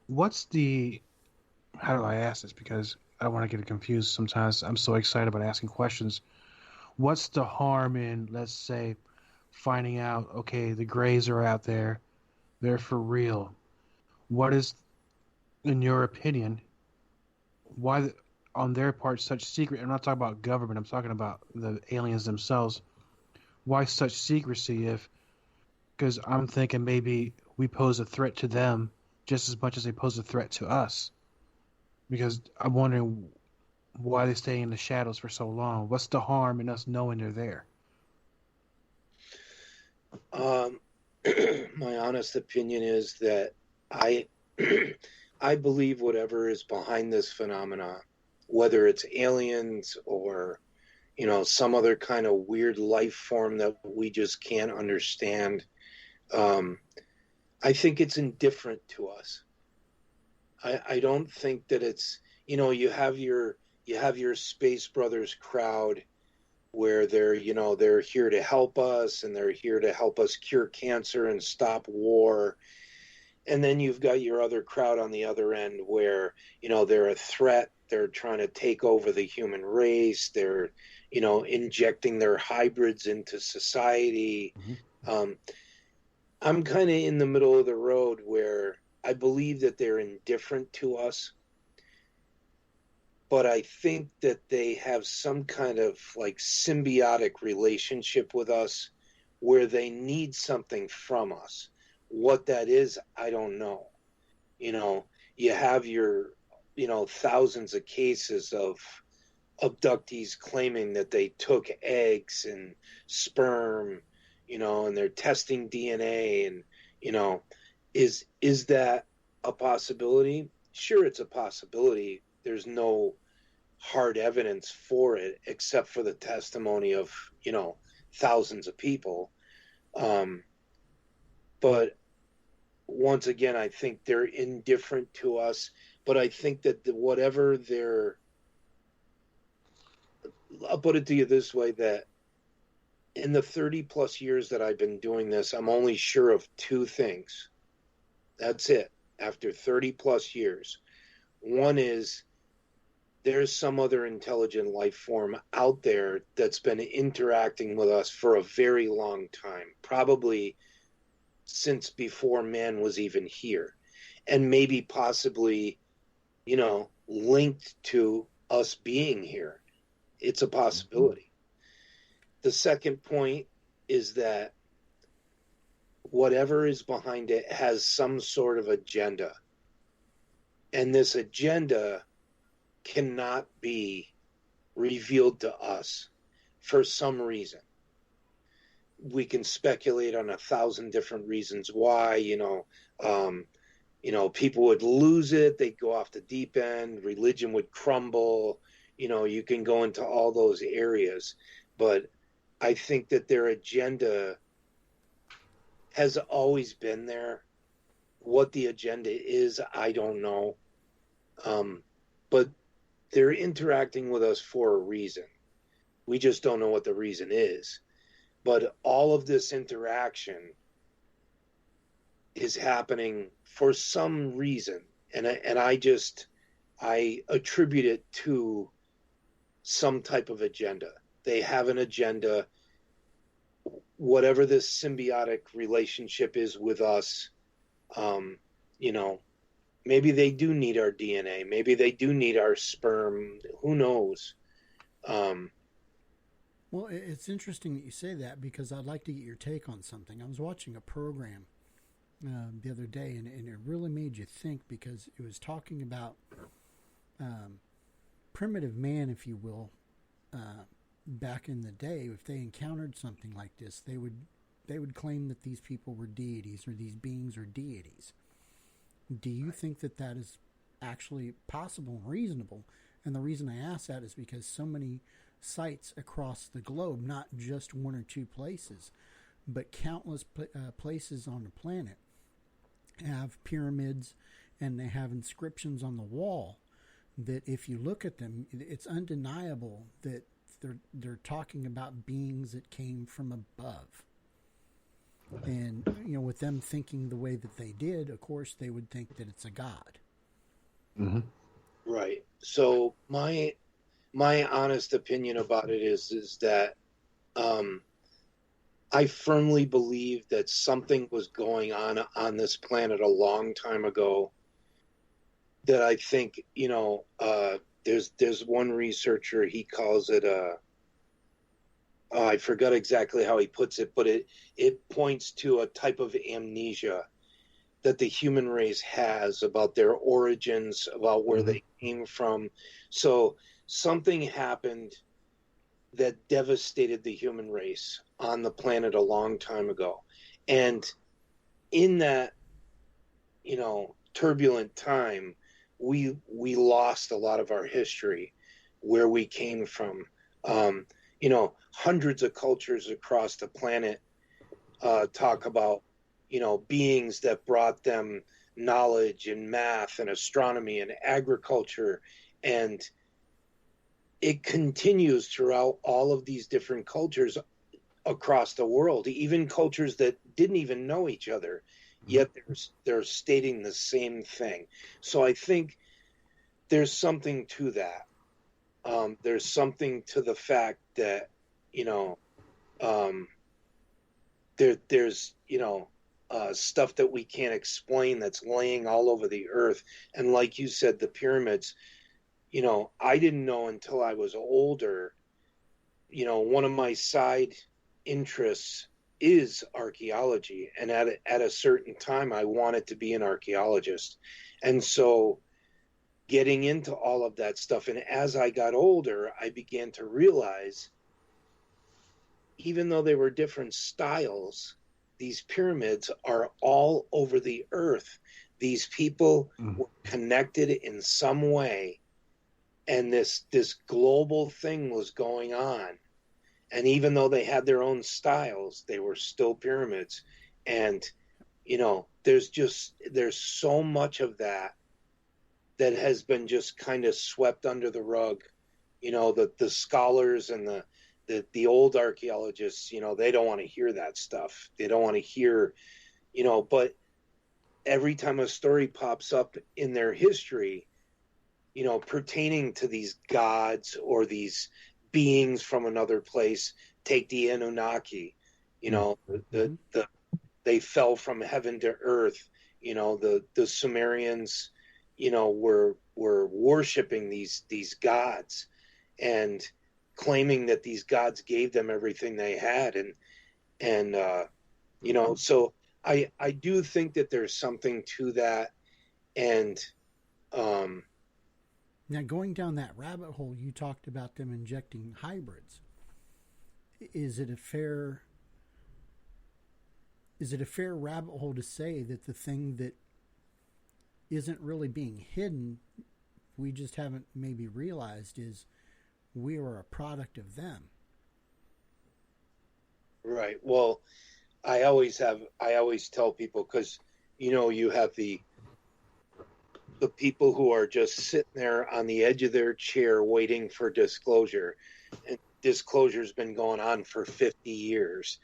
[SPEAKER 4] do I ask this? Because I don't want to get confused sometimes. I'm so excited about asking questions. What's the harm in, let's say, finding out, okay, the Greys are out there, they're for real. What is, in your opinion, why on their part such secret? I'm not talking about government, I'm talking about the aliens themselves. Why such secrecy? Because I'm thinking maybe we pose a threat to them just as much as they pose a threat to us. Because I'm wondering why they stay in the shadows for so long. What's the harm in us knowing they're there?
[SPEAKER 5] My honest opinion is that I believe whatever is behind this phenomenon, whether it's aliens or some other kind of weird life form that we just can't understand, I think it's indifferent to us. I don't think that it's, you have your Space Brothers crowd where they're here to help us, and they're here to help us cure cancer and stop war. And then you've got your other crowd on the other end where, they're a threat. They're trying to take over the human race. They're, injecting their hybrids into society. Mm-hmm. I'm kind of in the middle of the road where I believe that they're indifferent to us, but I think that they have some kind of like symbiotic relationship with us where they need something from us. What that is, I don't know. You have your, thousands of cases of abductees claiming that they took eggs and sperm, and they're testing DNA, and, is that a possibility? Sure, it's a possibility. There's no hard evidence for it except for the testimony of, thousands of people. But once again, I think they're indifferent to us, but I think that whatever I'll put it to you this way, that in the 30 plus years that I've been doing this, I'm only sure of two things. That's it. After 30 plus years. One is there's some other intelligent life form out there that's been interacting with us for a very long time, probably since before man was even here, and maybe possibly, linked to us being here. It's a possibility. The second point is that whatever is behind it has some sort of agenda. And this agenda cannot be revealed to us for some reason. We can speculate on 1,000 different reasons why, people would lose it. They'd go off the deep end. Religion would crumble. You can go into all those areas. But I think that their agenda has always been there. What the agenda is, I don't know. But they're interacting with us for a reason. We just don't know what the reason is. But all of this interaction is happening for some reason. And I attribute it to some type of agenda. They have an agenda. Whatever this symbiotic relationship is with us, maybe they do need our DNA. Maybe they do need our sperm. Who knows?
[SPEAKER 3] Well, it's interesting that you say that, because I'd like to get your take on something. I was watching a program the other day, and it really made you think, because it was talking about primitive man, if you will, back in the day. If they encountered something like this, they would claim that these people were deities, or these beings are deities. Do you think that that is actually possible and reasonable? And the reason I ask that is because so many sites across the globe, not just one or two places, but countless places on the planet, have pyramids, and they have inscriptions on the wall that, if you look at them, it's undeniable that they're talking about beings that came from above. And with them thinking the way that they did, of course they would think that it's a god.
[SPEAKER 4] Mm-hmm.
[SPEAKER 5] Right. So my honest opinion about it is that I firmly believe that something was going on this planet a long time ago. That I think, there's one researcher, he calls it I forgot exactly how he puts it, but it points to a type of amnesia that the human race has about their origins, about where they came from. So something happened that devastated the human race on the planet a long time ago. And in that, turbulent time, we lost a lot of our history, where we came from. Hundreds of cultures across the planet talk about, beings that brought them knowledge and math and astronomy and agriculture. And it continues throughout all of these different cultures across the world, even cultures that didn't even know each other, yet they're stating the same thing. So I think there's something to that. There's something to the fact that, there's stuff that we can't explain that's laying all over the earth. And like you said, the pyramids, I didn't know until I was older. One of my side interests is archaeology, and at a certain time I wanted to be an archaeologist. And so getting into all of that stuff, and as I got older, I began to realize, even though they were different styles, these pyramids are all over the earth. These people were connected in some way, and this global thing was going on. And even though they had their own styles, they were still pyramids. And, there's so much of that has been just kind of swept under the rug. The scholars and the old archaeologists, they don't want to hear that stuff. They don't want to hear, but every time a story pops up in their history, pertaining to these gods or these beings from another place, take the Anunnaki, they fell from heaven to earth. The Sumerians, were worshiping these gods and claiming that these gods gave them everything they had. So I do think that there's something to that. And,
[SPEAKER 3] now going down that rabbit hole, you talked about them injecting hybrids. Is it a fair rabbit hole to say that the thing that isn't really being hidden, we just haven't maybe realized, is we are a product of them?
[SPEAKER 5] Right. Well, I always tell people, because you have the people who are just sitting there on the edge of their chair waiting for disclosure, and disclosure's been going on for 50 years.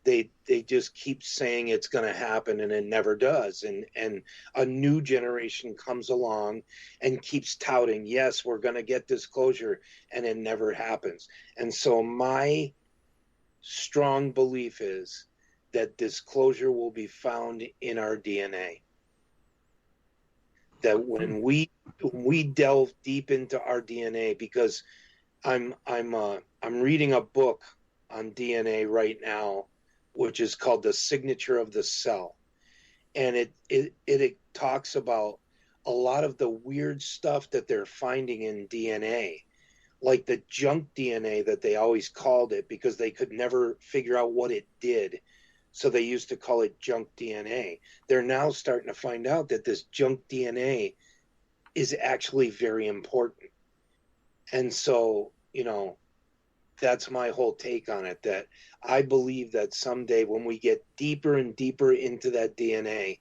[SPEAKER 5] They just keep saying it's going to happen, and it never does. And a new generation comes along and keeps touting, yes, we're going to get disclosure, and it never happens. And so my strong belief is that disclosure will be found in our DNA. That when we delve deep into our DNA, because I'm reading a book on DNA right now, which is called The Signature of the Cell. And it talks about a lot of the weird stuff that they're finding in DNA, like the junk DNA that they always called it, because they could never figure out what it did. So they used to call it junk DNA. They're now starting to find out that this junk DNA is actually very important. And so, that's my whole take on it, that I believe that someday when we get deeper and deeper into that DNA,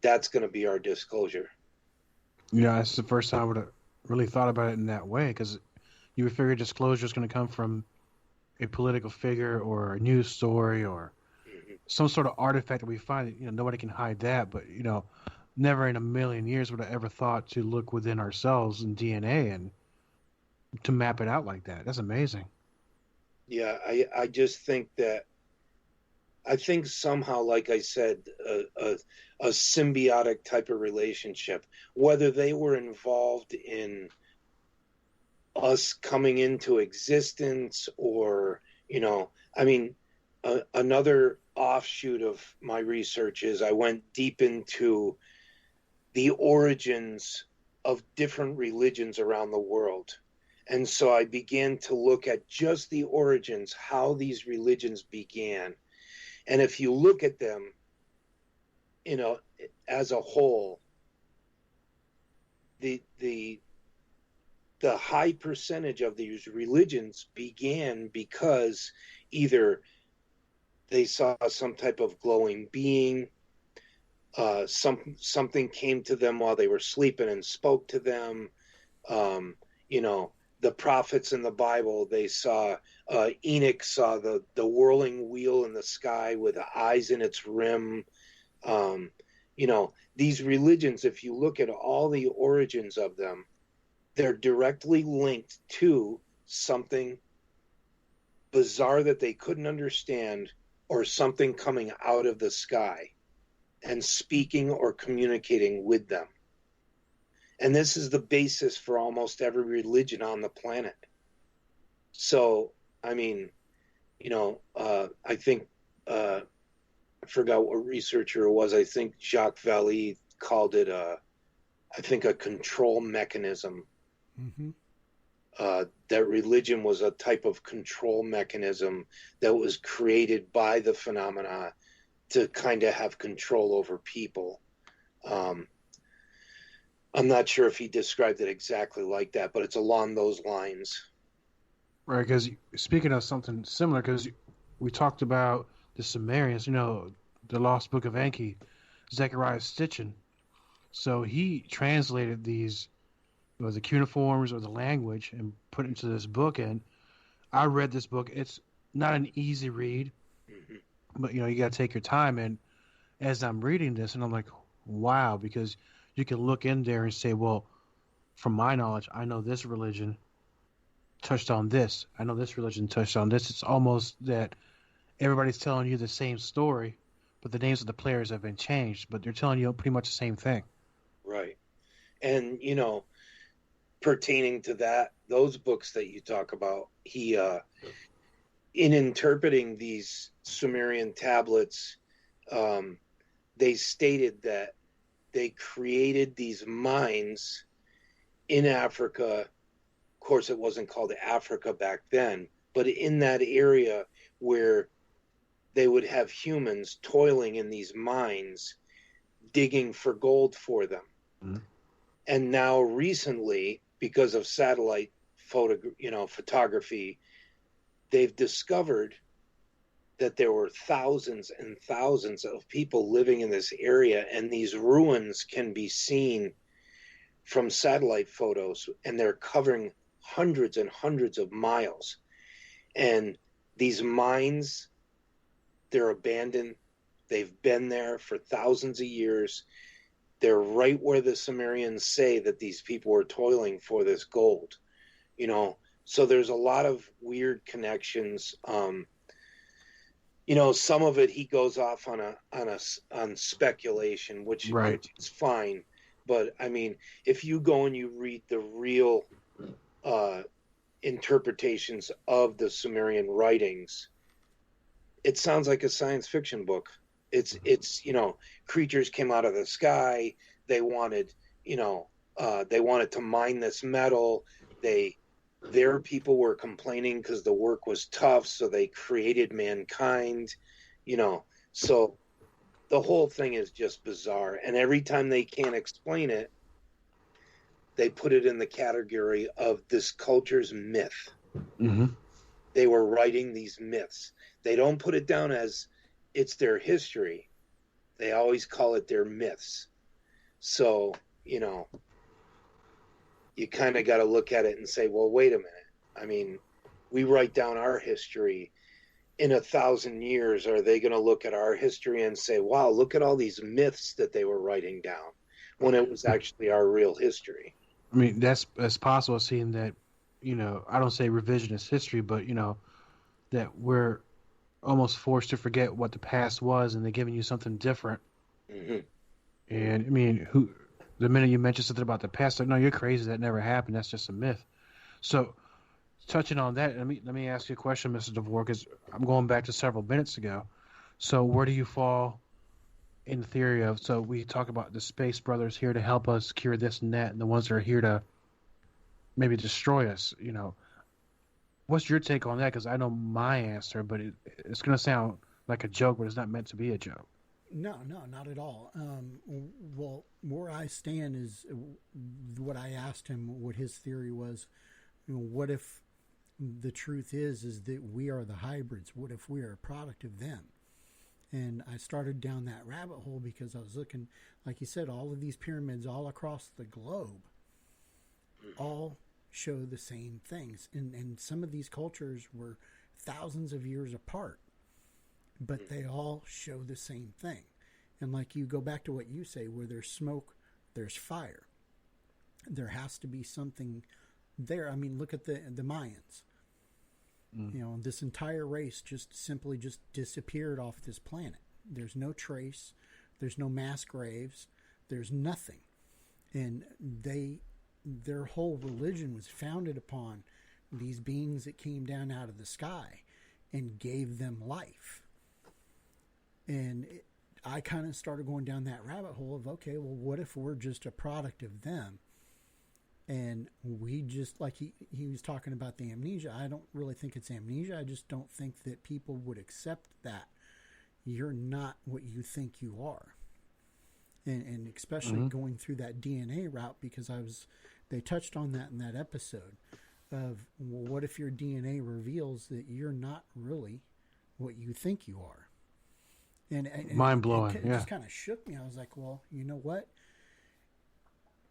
[SPEAKER 5] that's going to be our disclosure.
[SPEAKER 4] It's the first time I would have really thought about it in that way, because you would figure disclosure is going to come from a political figure or a news story or some sort of artifact that we find. Nobody can hide that, but never in a million years would I ever thought to look within ourselves in DNA and to map it out like that. That's amazing.
[SPEAKER 5] Yeah, I just think that, I think somehow, like I said, a symbiotic type of relationship, whether they were involved in us coming into existence or, another offshoot of my research is I went deep into the origins of different religions around the world. And so I began to look at just the origins, how these religions began. And if you look at them, as a whole, the high percentage of these religions began because either they saw some type of glowing being, something came to them while they were sleeping and spoke to them. The prophets in the Bible, they saw, Enoch saw the whirling wheel in the sky with eyes in its rim. These religions, if you look at all the origins of them, they're directly linked to something bizarre that they couldn't understand, or something coming out of the sky and speaking or communicating with them. And this is the basis for almost every religion on the planet. So, I think, I forgot what researcher it was. I think Jacques Vallée called it a control mechanism.
[SPEAKER 3] Mm-hmm.
[SPEAKER 5] That religion was a type of control mechanism that was created by the phenomena to kind of have control over people. I'm not sure if he described it exactly like that, but it's along those lines.
[SPEAKER 4] Right, because speaking of something similar, because we talked about the Sumerians, the Lost Book of Enki, Zechariah Sitchin. So he translated these, the cuneiforms or the language, and put it into this book. And I read this book. It's not an easy read, but you got to take your time. And as I'm reading this, and I'm like, wow, because you can look in there and say, well, from my knowledge, I know this religion touched on this. I know this religion touched on this. It's almost that everybody's telling you the same story, but the names of the players have been changed, but they're telling you pretty much the same thing.
[SPEAKER 5] Right. And, pertaining to that, those books that you talk about, he, in interpreting these Sumerian tablets, they stated that they created these mines in Africa. Of course, it wasn't called Africa back then, but in that area where they would have humans toiling in these mines, digging for gold for them. Mm-hmm. And now recently, because of satellite photography, they've discovered that there were thousands and thousands of people living in this area, and these ruins can be seen from satellite photos, and they're covering hundreds and hundreds of miles. And these mines, they're abandoned. They've been there for thousands of years. They're right where the Sumerians say that these people were toiling for this gold, So there's a lot of weird connections. Some of it he goes off on speculation, which is fine. But I mean, if you go and you read the real interpretations of the Sumerian writings, it sounds like a science fiction book. It's creatures came out of the sky. They wanted to mine this metal. Their people were complaining because the work was tough, so they created mankind. So the whole thing is just bizarre. And every time they can't explain it, they put it in the category of this culture's myth. Mm-hmm. They were writing these myths. They don't put it down as it's their history. They always call it their myths. So, you kind of got to look at it and say, well, wait a minute. I mean, we write down our history. In 1,000 years, are they going to look at our history and say, wow, look at all these myths that they were writing down when it was actually our real history?
[SPEAKER 4] I mean, that's possible, seeing that, I don't say revisionist history, but, that we're almost forced to forget what the past was, and they're giving you something different. Mm-hmm. And, I mean, the minute you mention something about the past, like, no, you're crazy. That never happened. That's just a myth. So, touching on that, let me ask you a question, Mr. DeVore, because I'm going back to several minutes ago. So, where do you fall in the theory of, so we talk about the space brothers here to help us cure this and that, and the ones that are here to maybe destroy us, What's your take on that? Because I know my answer, but it's going to sound like a joke, but it's not meant to be a joke.
[SPEAKER 3] No, not at all. Well, where I stand is what I asked him, what his theory was. What if the truth is that we are the hybrids? What if we are a product of them? And I started down that rabbit hole because I was looking, like you said, all of these pyramids all across the globe all show the same things. And some of these cultures were thousands of years apart, but they all show the same thing. And like you go back to what you say, where there's smoke, there's fire. There has to be something there. I mean, look at the Mayans. This entire race just simply disappeared off this planet. There's no trace. There's no mass graves. There's nothing. And their whole religion was founded upon these beings that came down out of the sky and gave them life. And I kind of started going down that rabbit hole of, okay, well, what if we're just a product of them? And we just, like he was talking about the amnesia. I don't really think it's amnesia. I just don't think that people would accept that you're not what you think you are. And especially going through that DNA route, because they touched on that in that episode of, well, what if your DNA reveals that you're not really what you think you are? And
[SPEAKER 4] mind blowing.
[SPEAKER 3] It
[SPEAKER 4] Yeah.
[SPEAKER 3] just kind of shook me. I was like, well, you know what?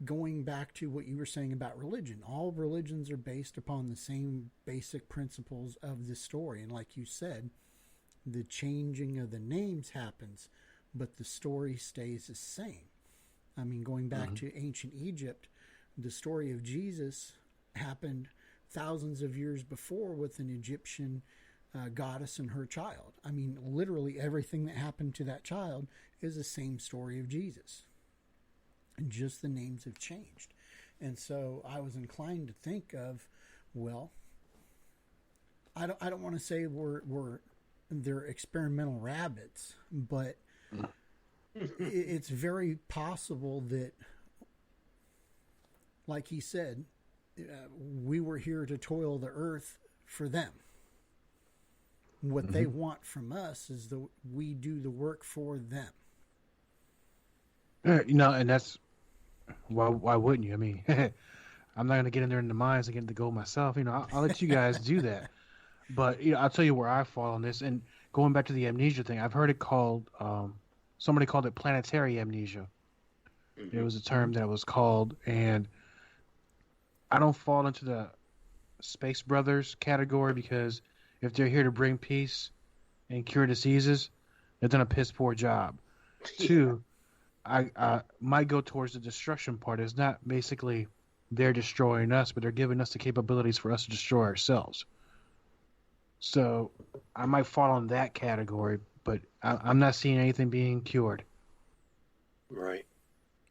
[SPEAKER 3] Going back to what you were saying about religion, all religions are based upon the same basic principles of the story. And like you said, the changing of the names happens, but the story stays the same. I mean, going back to ancient Egypt, the story of Jesus happened thousands of years before with an Egyptian goddess and her child. I mean, literally everything that happened to that child is the same story of Jesus. And just the names have changed. And so I was inclined to think of, well, I don't want to say they're experimental rabbits, but it's very possible that, like he said, we were here to toil the earth for them. What they want from us is we do the work for them.
[SPEAKER 4] And that's why wouldn't you? I mean, I'm not going to get in there in the mines and get the gold myself. I'll let you guys do that. But I'll tell you where I fall on this. And going back to the amnesia thing, I've heard it called. Somebody called it planetary amnesia. It was a term that was called, and I don't fall into the Space Brothers category because if they're here to bring peace and cure diseases, they've done a piss poor job. Yeah. Two, I might go towards the destruction part. It's not basically they're destroying us, but they're giving us the capabilities for us to destroy ourselves. So I might fall on that category, but I'm not seeing anything being cured.
[SPEAKER 5] Right.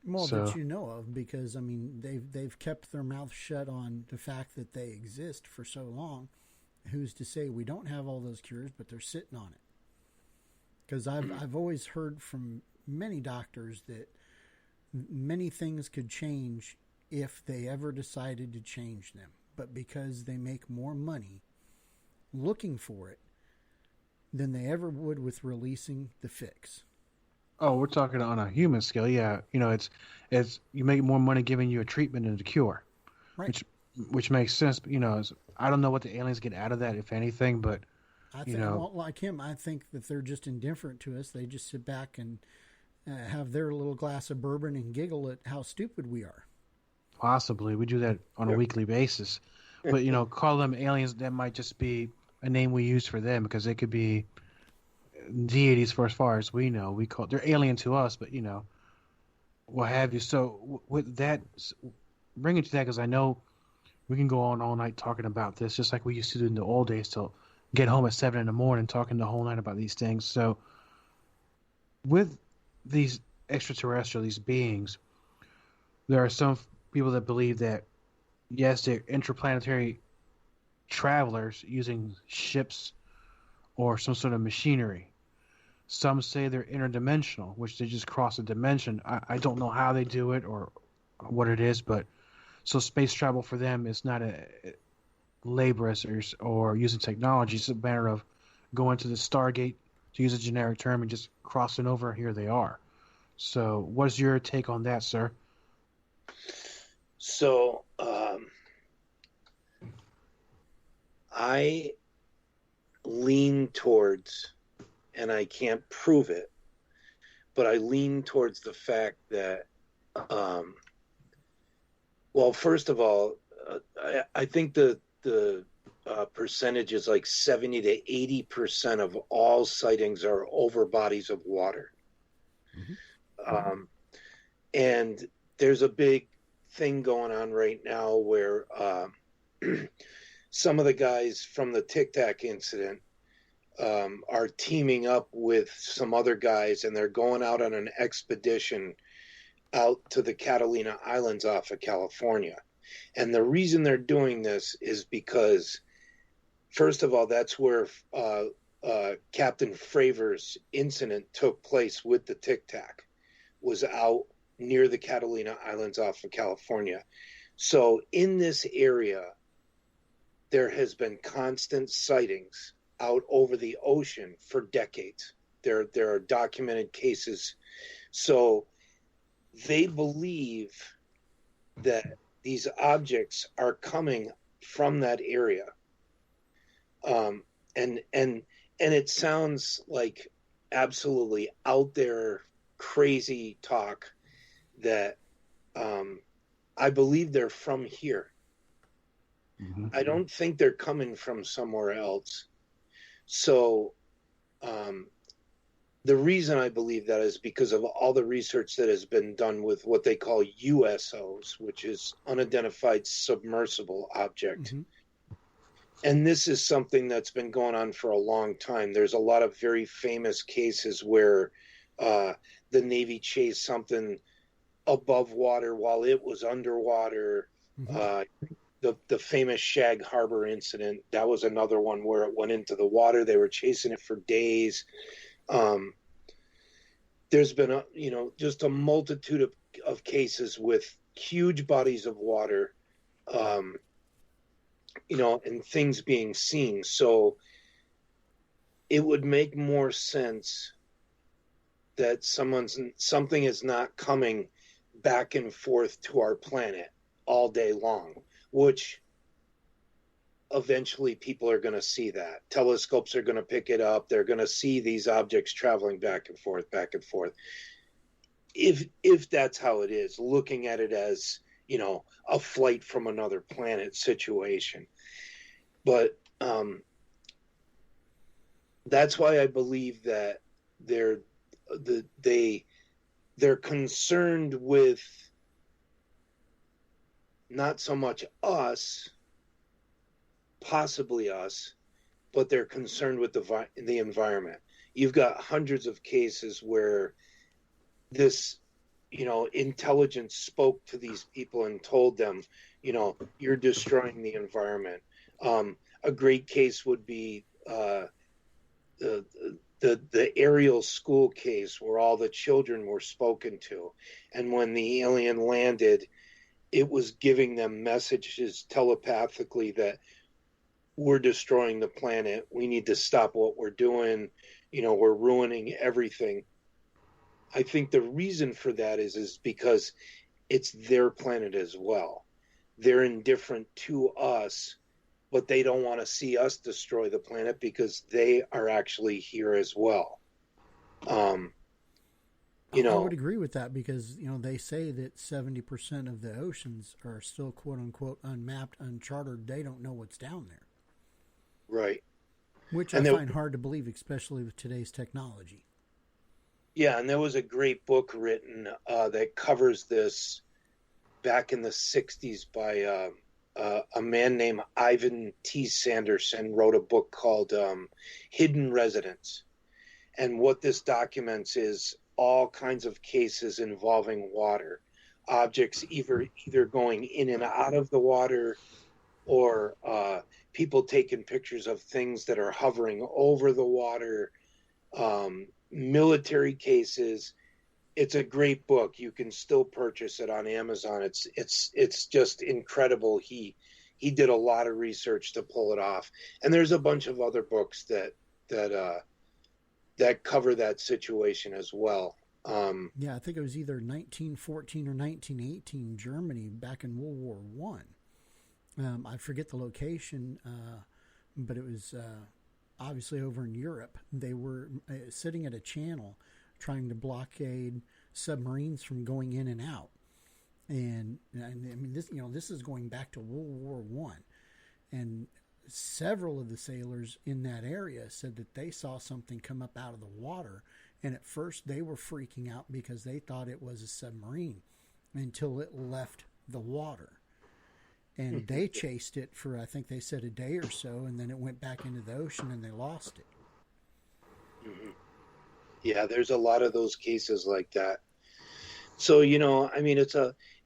[SPEAKER 3] Well, that you know of, because I mean they've kept their mouth shut on the fact that they exist for so long. Who's to say we don't have all those cures, but they're sitting on it? Because I've always heard from many doctors that many things could change if they ever decided to change them, but because they make more money looking for it than they ever would with releasing the fix.
[SPEAKER 4] Oh, we're talking on a human scale. Yeah, it's you make more money giving you a treatment than a cure,
[SPEAKER 3] right?
[SPEAKER 4] Which makes sense. But I don't know what the aliens get out of that, if anything. But
[SPEAKER 3] I think, well, like him, I think that they're just indifferent to us. They just sit back and have their little glass of bourbon and giggle at how stupid we are.
[SPEAKER 4] Possibly, we do that on a weekly basis. But call them aliens. That might just be a name we use for them, because they could be deities for as far as we know. They're alien to us, but what have you. So with that, bring it to that, because I know we can go on all night talking about this, just like we used to do in the old days, till get home at 7 a.m. talking the whole night about these things. So with these extraterrestrial, these beings, there are some people that believe that, yes, they're interplanetary travelers using ships or some sort of machinery. Some say they're interdimensional, which they just cross a dimension. I don't know how they do it or what it is, but so space travel for them is not a laborious or using technology. It's a matter of going to the Stargate, to use a generic term, and just crossing over. Here they are. So what's your take on that, sir?
[SPEAKER 5] So I lean towards, and I can't prove it, but I lean towards the fact that, well, first of all, I think the percentage is like 70 to 80% of all sightings are over bodies of water. Mm-hmm. And there's a big thing going on right now where some of the guys from the Tic Tac incident are teaming up with some other guys, and they're going out on an expedition out to the Catalina Islands off of California. And the reason they're doing this is because, first of all, that's where Captain Fravor's incident took place with the Tic Tac, was out near the Catalina Islands off of California. So in this area, there has been constant sightings out over the ocean for decades. There are documented cases. So they believe that these objects are coming from that area. And it sounds like absolutely out there crazy talk that I believe they're from here.
[SPEAKER 4] Mm-hmm.
[SPEAKER 5] I don't think they're coming from somewhere else. So the reason I believe that is because of all the research that has been done with what they call USOs, which is unidentified submersible object.
[SPEAKER 3] Mm-hmm.
[SPEAKER 5] And this is something that's been going on for a long time. There's a lot of very famous cases where the Navy chased something above water while it was underwater.
[SPEAKER 3] Mm-hmm.
[SPEAKER 5] The famous Shag Harbor incident, that was another one where it went into the water. They were chasing it for days. There's been just a multitude of cases with huge bodies of water, and things being seen. So it would make more sense that something is not coming back and forth to our planet all day long, which eventually people are going to see that. Telescopes are going to pick it up. They're going to see these objects traveling back and forth, back and forth. If that's how it is, looking at it as, a flight from another planet situation. But that's why I believe that they're concerned with not so much us, possibly us, but they're concerned with the environment. You've got hundreds of cases where this, intelligence spoke to these people and told them, you're destroying the environment. A great case would be the Ariel school case where all the children were spoken to. And when the alien landed, it was giving them messages telepathically that we're destroying the planet. We need to stop what we're doing. We're ruining everything. I think the reason for that is because it's their planet as well. They're indifferent to us, but they don't want to see us destroy the planet because they are actually here as well.
[SPEAKER 3] I would agree with that because, they say that 70% of the oceans are still quote unquote unmapped, uncharted. They don't know what's down there.
[SPEAKER 5] Right.
[SPEAKER 3] Which I find hard to believe, especially with today's technology.
[SPEAKER 5] Yeah, and there was a great book written that covers this back in the 60s by a man named Ivan T. Sanderson, wrote a book called Hidden Residence. And what this documents is all kinds of cases involving water, objects either going in and out of the water, or people taking pictures of things that are hovering over the water, military cases. It's a great book. You can still purchase it on Amazon. It's just incredible. He did a lot of research to pull it off. And there's a bunch of other books that cover that situation as well.
[SPEAKER 3] Yeah, I think it was either 1914 or 1918 Germany back in World War One. I forget the location, but it was obviously over in Europe. They were sitting at a channel trying to blockade submarines from going in and out. And I mean, this is going back to World War One, and several of the sailors in that area said that they saw something come up out of the water. And at first they were freaking out because they thought it was a submarine until it left the water. And they chased it for, I think they said, a day or so, and then it went back into the ocean and they lost it.
[SPEAKER 5] Mm-hmm. Yeah, there's a lot of those cases like that. So, I mean,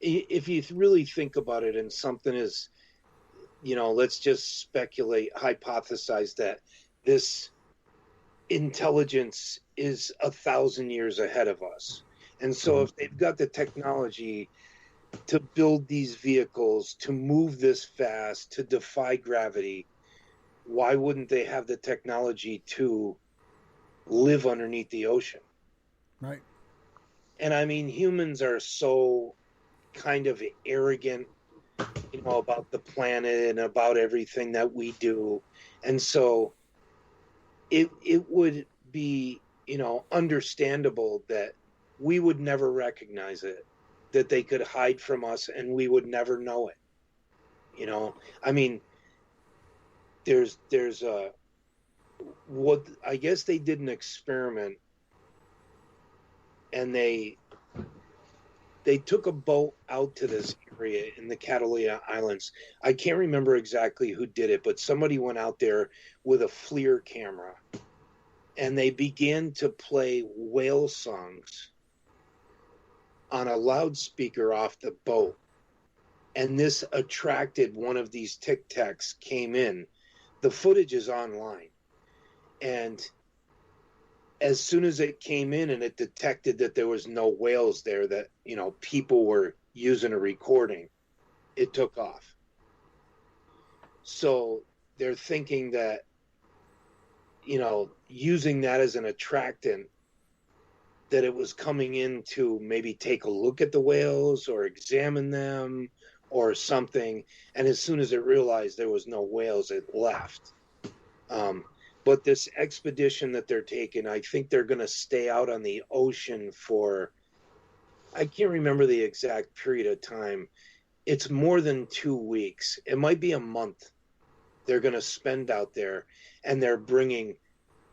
[SPEAKER 5] if you really think about it, and something is, let's just speculate, hypothesize that this intelligence is 1,000 years ahead of us. And so if they've got the technology to build these vehicles, to move this fast, to defy gravity, why wouldn't they have the technology to live underneath the ocean?
[SPEAKER 3] Right.
[SPEAKER 5] And I mean, humans are so kind of arrogant, about the planet and about everything that we do. And so it would be understandable that we would never recognize it, that they could hide from us and we would never know it. I mean, there's what I guess they did an experiment, and they took a boat out to this area in the Catalina Islands. I can't remember exactly who did it, but somebody went out there with a FLIR camera, and they began to play whale songs on a loudspeaker off the boat. And this attracted one of these Tic Tacs came in. The footage is online. And as soon as it came in and it detected that there was no whales there, that, people were using a recording, it took off. So they're thinking that, using that as an attractant, that it was coming in to maybe take a look at the whales or examine them or something. And as soon as it realized there was no whales, it left. But this expedition that they're taking, I think they're going to stay out on the ocean for, I can't remember the exact period of time. It's more than 2 weeks. It might be a month they're going to spend out there, and they're bringing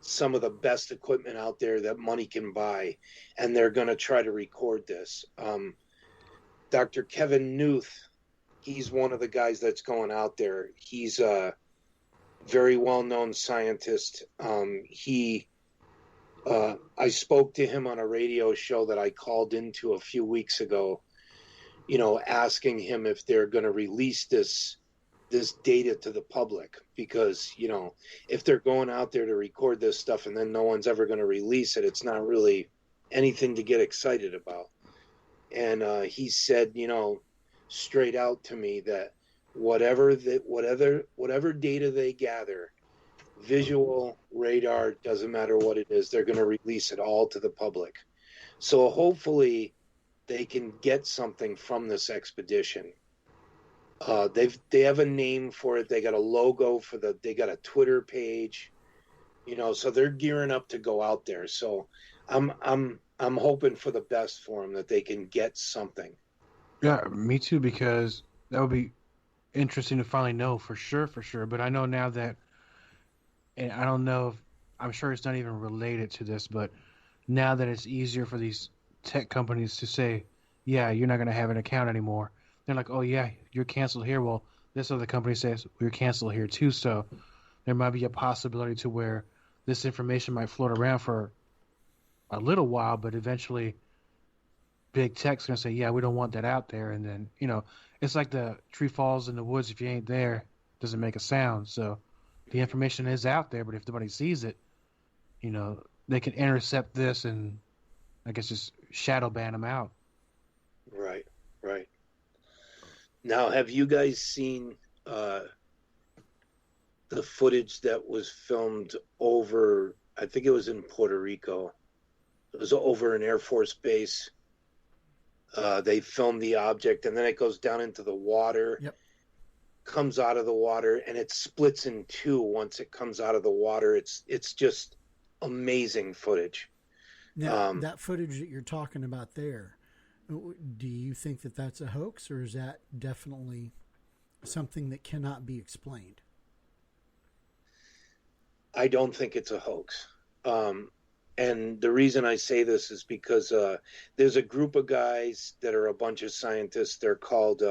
[SPEAKER 5] some of the best equipment out there that money can buy, and they're going to try to record this. Dr. Kevin Newth, he's one of the guys that's going out there. He's a very well-known scientist. I spoke to him on a radio show that I called into a few weeks ago, asking him if they're going to release this data to the public, because, if they're going out there to record this stuff and then no one's ever going to release it, it's not really anything to get excited about. And he said, straight out to me that whatever data they gather, visual, radar, doesn't matter what it is, they're going to release it all to the public. So hopefully they can get something from this expedition. They have a name for it. They got a logo they got a Twitter page, so they're gearing up to go out there. So I'm hoping for the best for them, that they can get something.
[SPEAKER 4] Yeah, me too, because that would be interesting to finally know for sure. But I know now that, and I don't know if, I'm sure it's not even related to this, but now that it's easier for these tech companies to say, yeah, you're not going to have an account anymore. They're like, oh yeah, you're canceled here. Well, this other company says we're canceled here too. So there might be a possibility to where this information might float around for a little while, but eventually big tech's going to say, yeah, we don't want that out there. And then, it's like the tree falls in the woods. If you ain't there, it doesn't make a sound. So the information is out there, but if nobody sees it, they can intercept this and I guess just shadow ban them out.
[SPEAKER 5] Right. Now, have you guys seen the footage that was filmed over, I think it was in Puerto Rico. It was over an Air Force base. They filmed the object, and then it goes down into the water.
[SPEAKER 3] Yep.
[SPEAKER 5] Comes out of the water, and it splits in two once it comes out of the water. It's just amazing footage.
[SPEAKER 3] Now, that footage that you're talking about there, do you think that that's a hoax, or is that definitely something that cannot be explained?
[SPEAKER 5] I don't think it's a hoax. And the reason I say this is because there's a group of guys that are a bunch of scientists. They're called,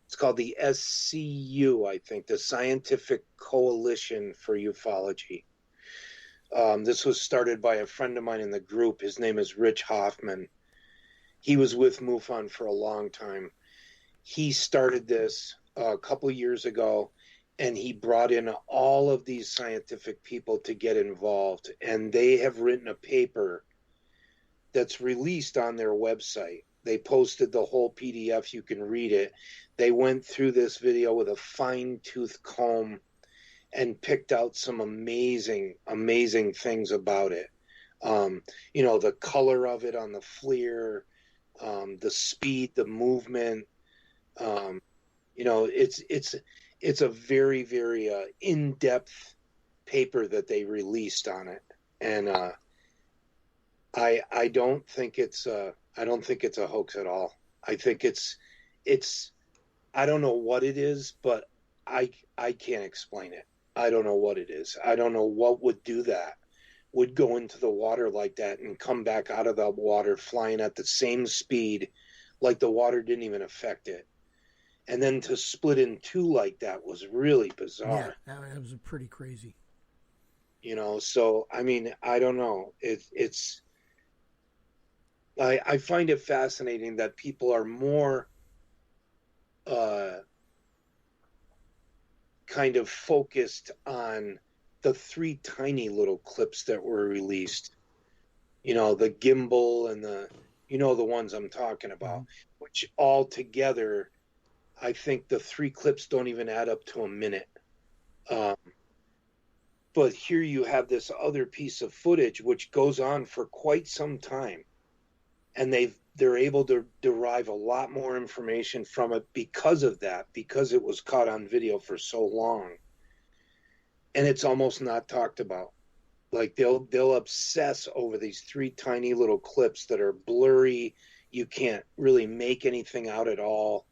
[SPEAKER 5] it's called the SCU, I think, the Scientific Coalition for Ufology. This was started by a friend of mine in the group. His name is Rich Hoffman. He was with MUFON for a long time. He started this a couple years ago, and he brought in all of these scientific people to get involved. And they have written a paper that's released on their website. They posted the whole PDF. You can read it. They went through this video with a fine-tooth comb and picked out some amazing, amazing things about it. The color of it on the FLIR, the speed, the movement. It's a very, very in-depth paper that they released on it. And I don't think it's a hoax at all. I think it's I don't know what it is, but I can't explain it. I don't know what it is. I don't know what would do that, would go into the water like that and come back out of the water flying at the same speed, like the water didn't even affect it. And then to split in two like that was really bizarre.
[SPEAKER 3] Yeah, that was pretty crazy.
[SPEAKER 5] So I mean, I don't know. I find it fascinating that people are more kind of focused on the 3 tiny little clips that were released. The gimbal and the ones I'm talking about, which all together, I think the 3 clips don't even add up to a minute. But here you have this other piece of footage which goes on for quite some time, and they're able to derive a lot more information from it because of that, because it was caught on video for so long. And it's almost not talked about. Like they'll obsess over these 3 tiny little clips that are blurry. You can't really make anything out at all.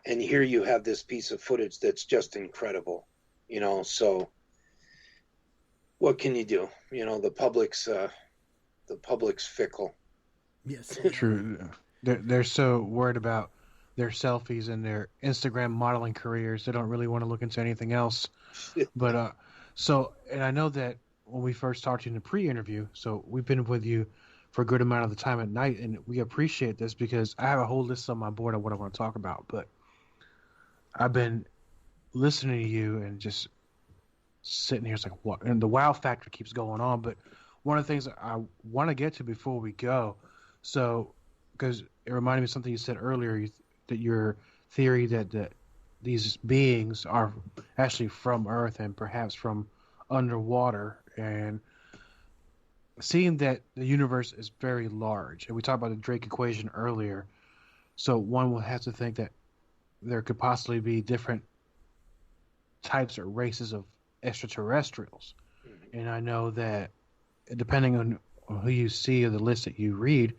[SPEAKER 5] And here you have this piece of footage that's just incredible, so what can you do? The public's fickle.
[SPEAKER 3] Yes.
[SPEAKER 4] True. They're so worried about their selfies and their Instagram modeling careers. They don't really want to look into anything else. But and I know that when we first talked to you in the pre-interview, so we've been with you for a good amount of the time at night, and we appreciate this because I have a whole list on my board of what I want to talk about. But I've been listening to you and just sitting here, it's like, what? And the wow factor keeps going on. But one of the things I want to get to before we go, so because it reminded me of something you said earlier, that your theory that these beings are actually from Earth and perhaps from underwater, and seeing that the universe is very large, and we talked about the Drake equation earlier, so one will have to think that there could possibly be different types or races of extraterrestrials. And I know that depending on who you see or the list that you read,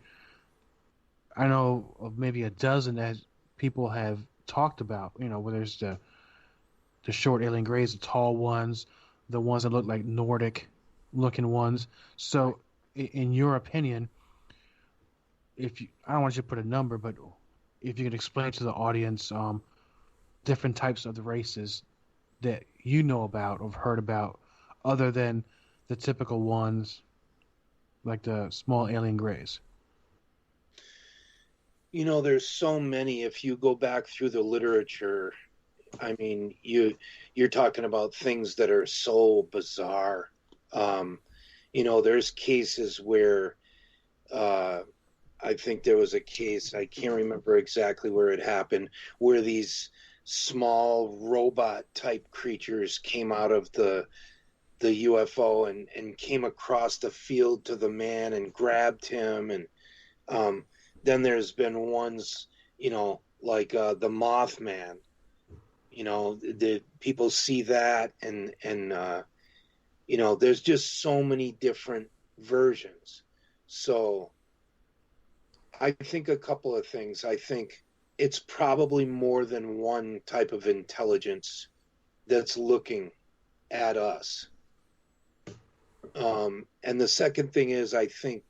[SPEAKER 4] I know of maybe a dozen that people have talked about, where there's the short alien grays, the tall ones, the ones that look like Nordic looking ones. So in your opinion, I don't want you to put a number, but if you could explain to the audience different types of the races that you know about or have heard about, other than the typical ones like the small alien grays.
[SPEAKER 5] There's so many. If you go back through the literature, I mean, you're talking about things that are so bizarre. There's cases where I think there was a case, I can't remember exactly where it happened, where these small robot type creatures came out of the UFO and came across the field to the man and grabbed him. And then there's been ones, like the Mothman. The people see that, and there's just so many different versions. So I think a couple of things. I think it's probably more than one type of intelligence that's looking at us. And the second thing is, I think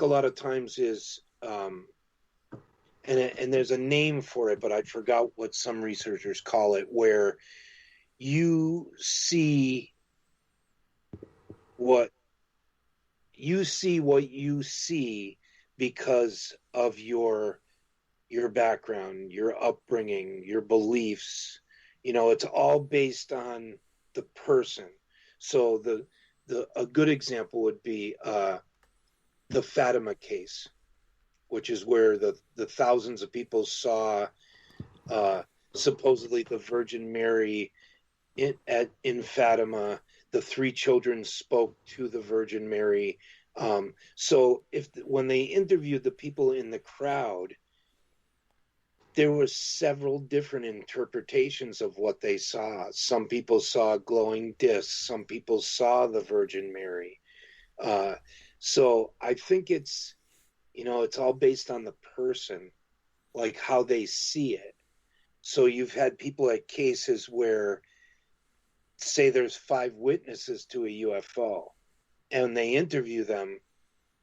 [SPEAKER 5] a lot of times is, and there's a name for it, but I forgot what some researchers call it, where you see what you see because of your background, your upbringing, your beliefs. It's all based on the person. So a good example would be the Fatima case, which is where the thousands of people saw supposedly the Virgin Mary in Fatima. The 3 children spoke to the Virgin Mary. So when they interviewed the people in the crowd, there were several different interpretations of what they saw. Some people saw glowing discs. Some people saw the Virgin Mary. So I think it's, it's all based on the person, like how they see it. So you've had people at cases where, say there's 5 witnesses to a UFO, and they interview them,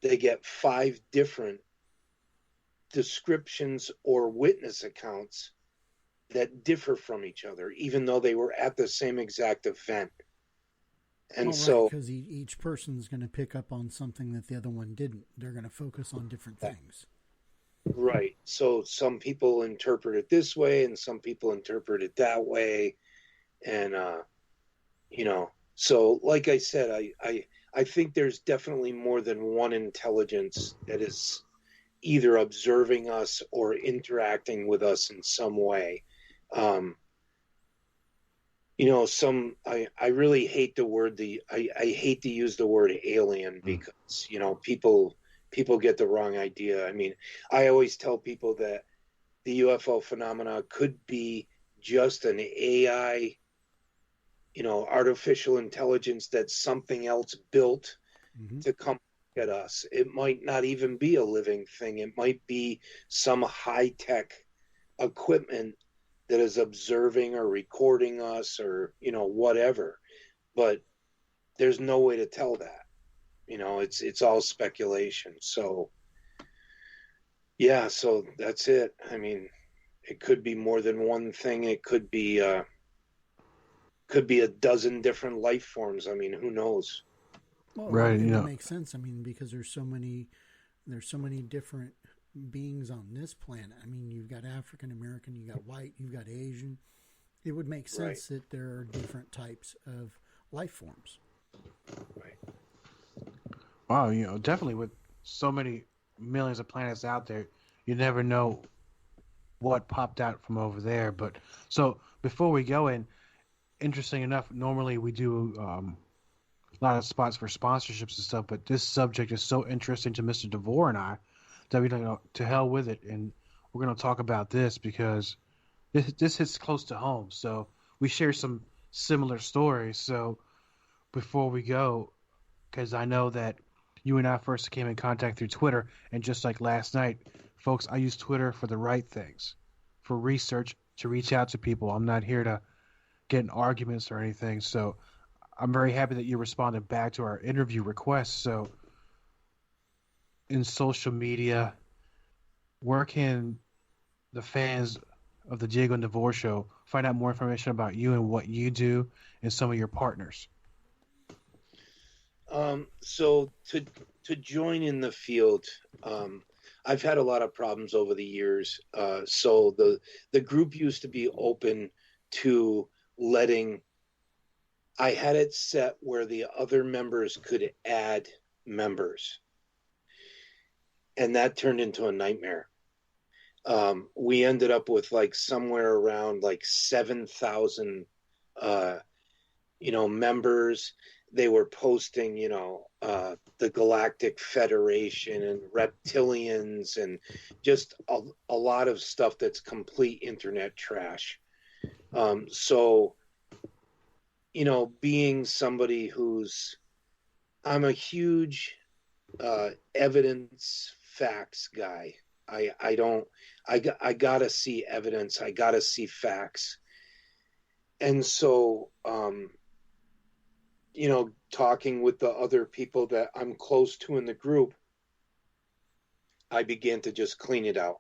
[SPEAKER 5] they get 5 different descriptions or witness accounts that differ from each other, even though they were at the same exact event. And so,
[SPEAKER 3] because each person's going to pick up on something that the other one didn't. They're going to focus on different things.
[SPEAKER 5] Right. So some people interpret it this way, and some people interpret it that way. And, so like I said, I think there's definitely more than one intelligence that is either observing us or interacting with us in some way. I really hate the word, I hate to use the word alien because, people get the wrong idea. I mean, I always tell people that the UFO phenomena could be just an AI, artificial intelligence that something else built to come at us. It might not even be a living thing. It might be some high-tech equipment that is observing or recording us or, whatever. But there's no way to tell that. It's all speculation. So, yeah, so that's it. I mean, it could be more than one thing. It could be a dozen different life forms. I mean, who knows?
[SPEAKER 3] Well,
[SPEAKER 4] right.
[SPEAKER 3] It makes sense. I mean, because there's so many different beings on this planet. I mean, you've got African American, you got white, you've got Asian. It would make sense that there are different types of life forms.
[SPEAKER 5] Right.
[SPEAKER 4] Wow, definitely with so many millions of planets out there, you never know what popped out from over there. But so before we go in, interesting enough, normally we do a lot of spots for sponsorships and stuff, but this subject is so interesting to Mr. DeVore and I that we to hell with it, and we're going to talk about this because this hits close to home. So we share some similar stories. So before we go, because I know that you and I first came in contact through Twitter, and just like last night, folks, I use Twitter for the right things, for research, to reach out to people. I'm not here to get in arguments or anything. So I'm very happy that you responded back to our interview request. So in social media, where can the fans of the Diego and DeVore Show find out more information about you and what you do and some of your partners?
[SPEAKER 5] So to join in the field, I've had a lot of problems over the years. So the group used to be open to I had it set where the other members could add members. And that turned into a nightmare. We ended up with somewhere around 7,000, members. They were posting, the Galactic Federation and reptilians and just a lot of stuff that's complete internet trash. So, being somebody I'm a huge evidence facts guy. I gotta see evidence. I gotta see facts. And so, talking with the other people that I'm close to in the group, I began to just clean it out.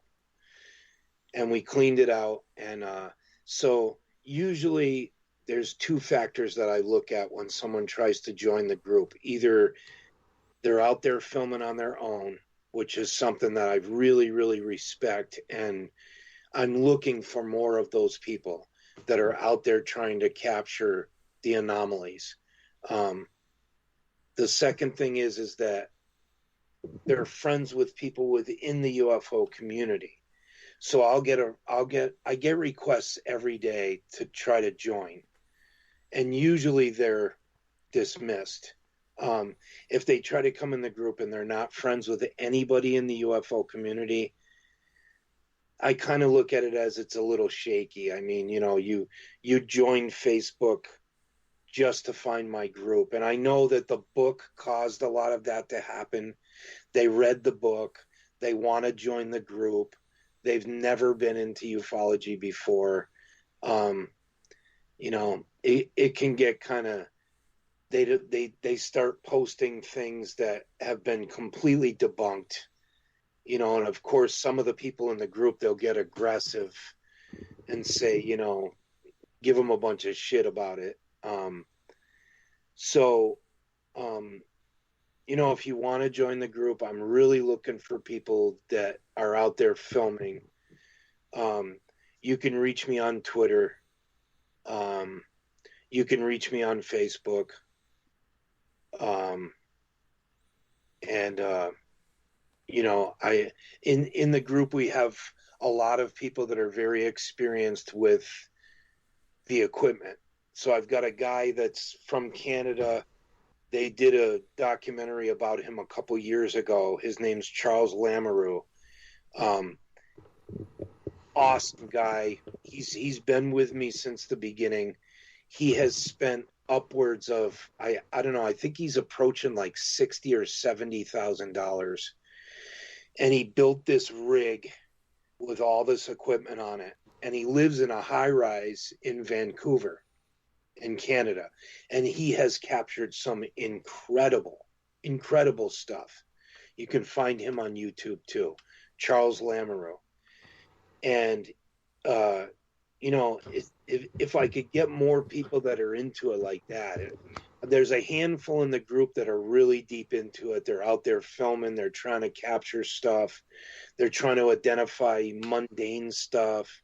[SPEAKER 5] And we cleaned it out. And so usually there's 2 factors that I look at when someone tries to join the group. Either they're out there filming on their own, which is something that I really, really respect. And I'm looking for more of those people that are out there trying to capture the anomalies. The second thing is that they're friends with people within the UFO community. So I get requests every day to try to join, and usually they're dismissed. If they try to come in the group and they're not friends with anybody in the UFO community, I kind of look at it as it's a little shaky. I mean, you join Facebook just to find my group. And I know that the book caused a lot of that to happen. They read the book. They want to join the group. They've never been into ufology before. It can get kind of, they start posting things that have been completely debunked, and of course some of the people in the group, they'll get aggressive and say, give them a bunch of shit about it. If you want to join the group, I'm really looking for people that are out there filming. You can reach me on Twitter. You can reach me on Facebook. In the group, we have a lot of people that are very experienced with the equipment. So I've got a guy that's from Canada. They did a documentary about him a couple years ago. His name's Charles Lamoureux. Awesome guy. He's been with me since the beginning. He has spent upwards of, I don't know, I think he's approaching like $60,000 or $70,000. And he built this rig with all this equipment on it. And he lives in a high rise in Vancouver, in Canada. And he has captured some incredible stuff. You can find him on YouTube too, Charles Lamoureux. And, if I could get more people that are into it like that, there's a handful in the group that are really deep into it. They're out there filming. They're trying to capture stuff. They're trying to identify mundane stuff.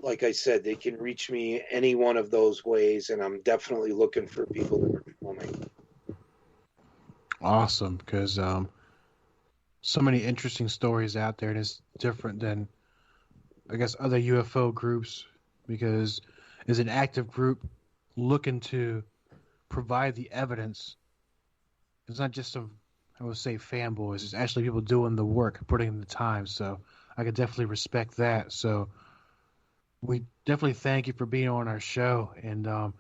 [SPEAKER 5] Like I said, they can reach me any one of those ways, and I'm definitely looking for people that are filming.
[SPEAKER 4] Awesome, because so many interesting stories out there, and it's different than, I guess, other UFO groups, because it's an active group looking to provide the evidence. It's not just some, I would say, fanboys. It's actually people doing the work, putting in the time. So I could definitely respect that. So we definitely thank you for being on our show. And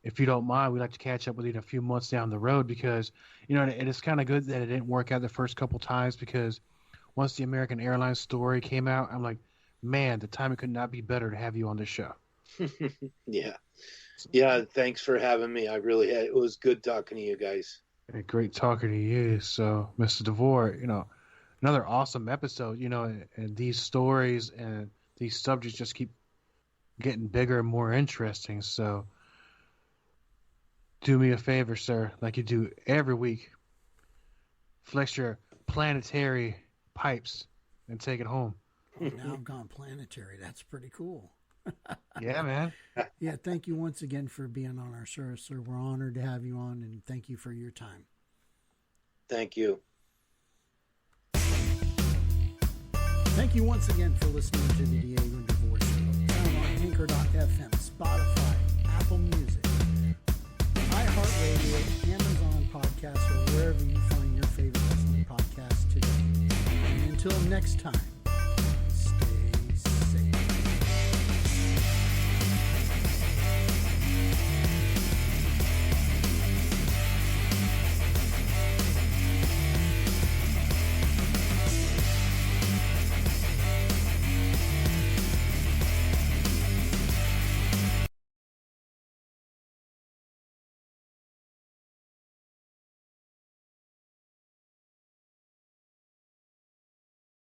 [SPEAKER 4] if you don't mind, we'd like to catch up with you in a few months down the road, because, and it's kind of good that it didn't work out the first couple times, because once the American Airlines story came out, I'm like, man, the timing could not be better to have you on the show.
[SPEAKER 5] Yeah. Thanks for having me. It was good talking to you guys.
[SPEAKER 4] Hey, great talking to you. So, Mr. DeVore, another awesome episode, and these stories and these subjects just keep getting bigger and more interesting. So do me a favor, sir, like you do every week. Flex your planetary pipes and take it home.
[SPEAKER 3] Now I've gone planetary. That's pretty cool.
[SPEAKER 4] Yeah, man.
[SPEAKER 3] Yeah, thank you once again for being on our show, sir. We're honored to have you on, and thank you for your time.
[SPEAKER 5] Thank you.
[SPEAKER 3] Thank you once again for listening to the Diego and DeVore Show. Found on Anchor.fm, Spotify, Apple Music, iHeartRadio, Amazon Podcasts, or wherever you find your favorite wrestling podcasts today. And until next time,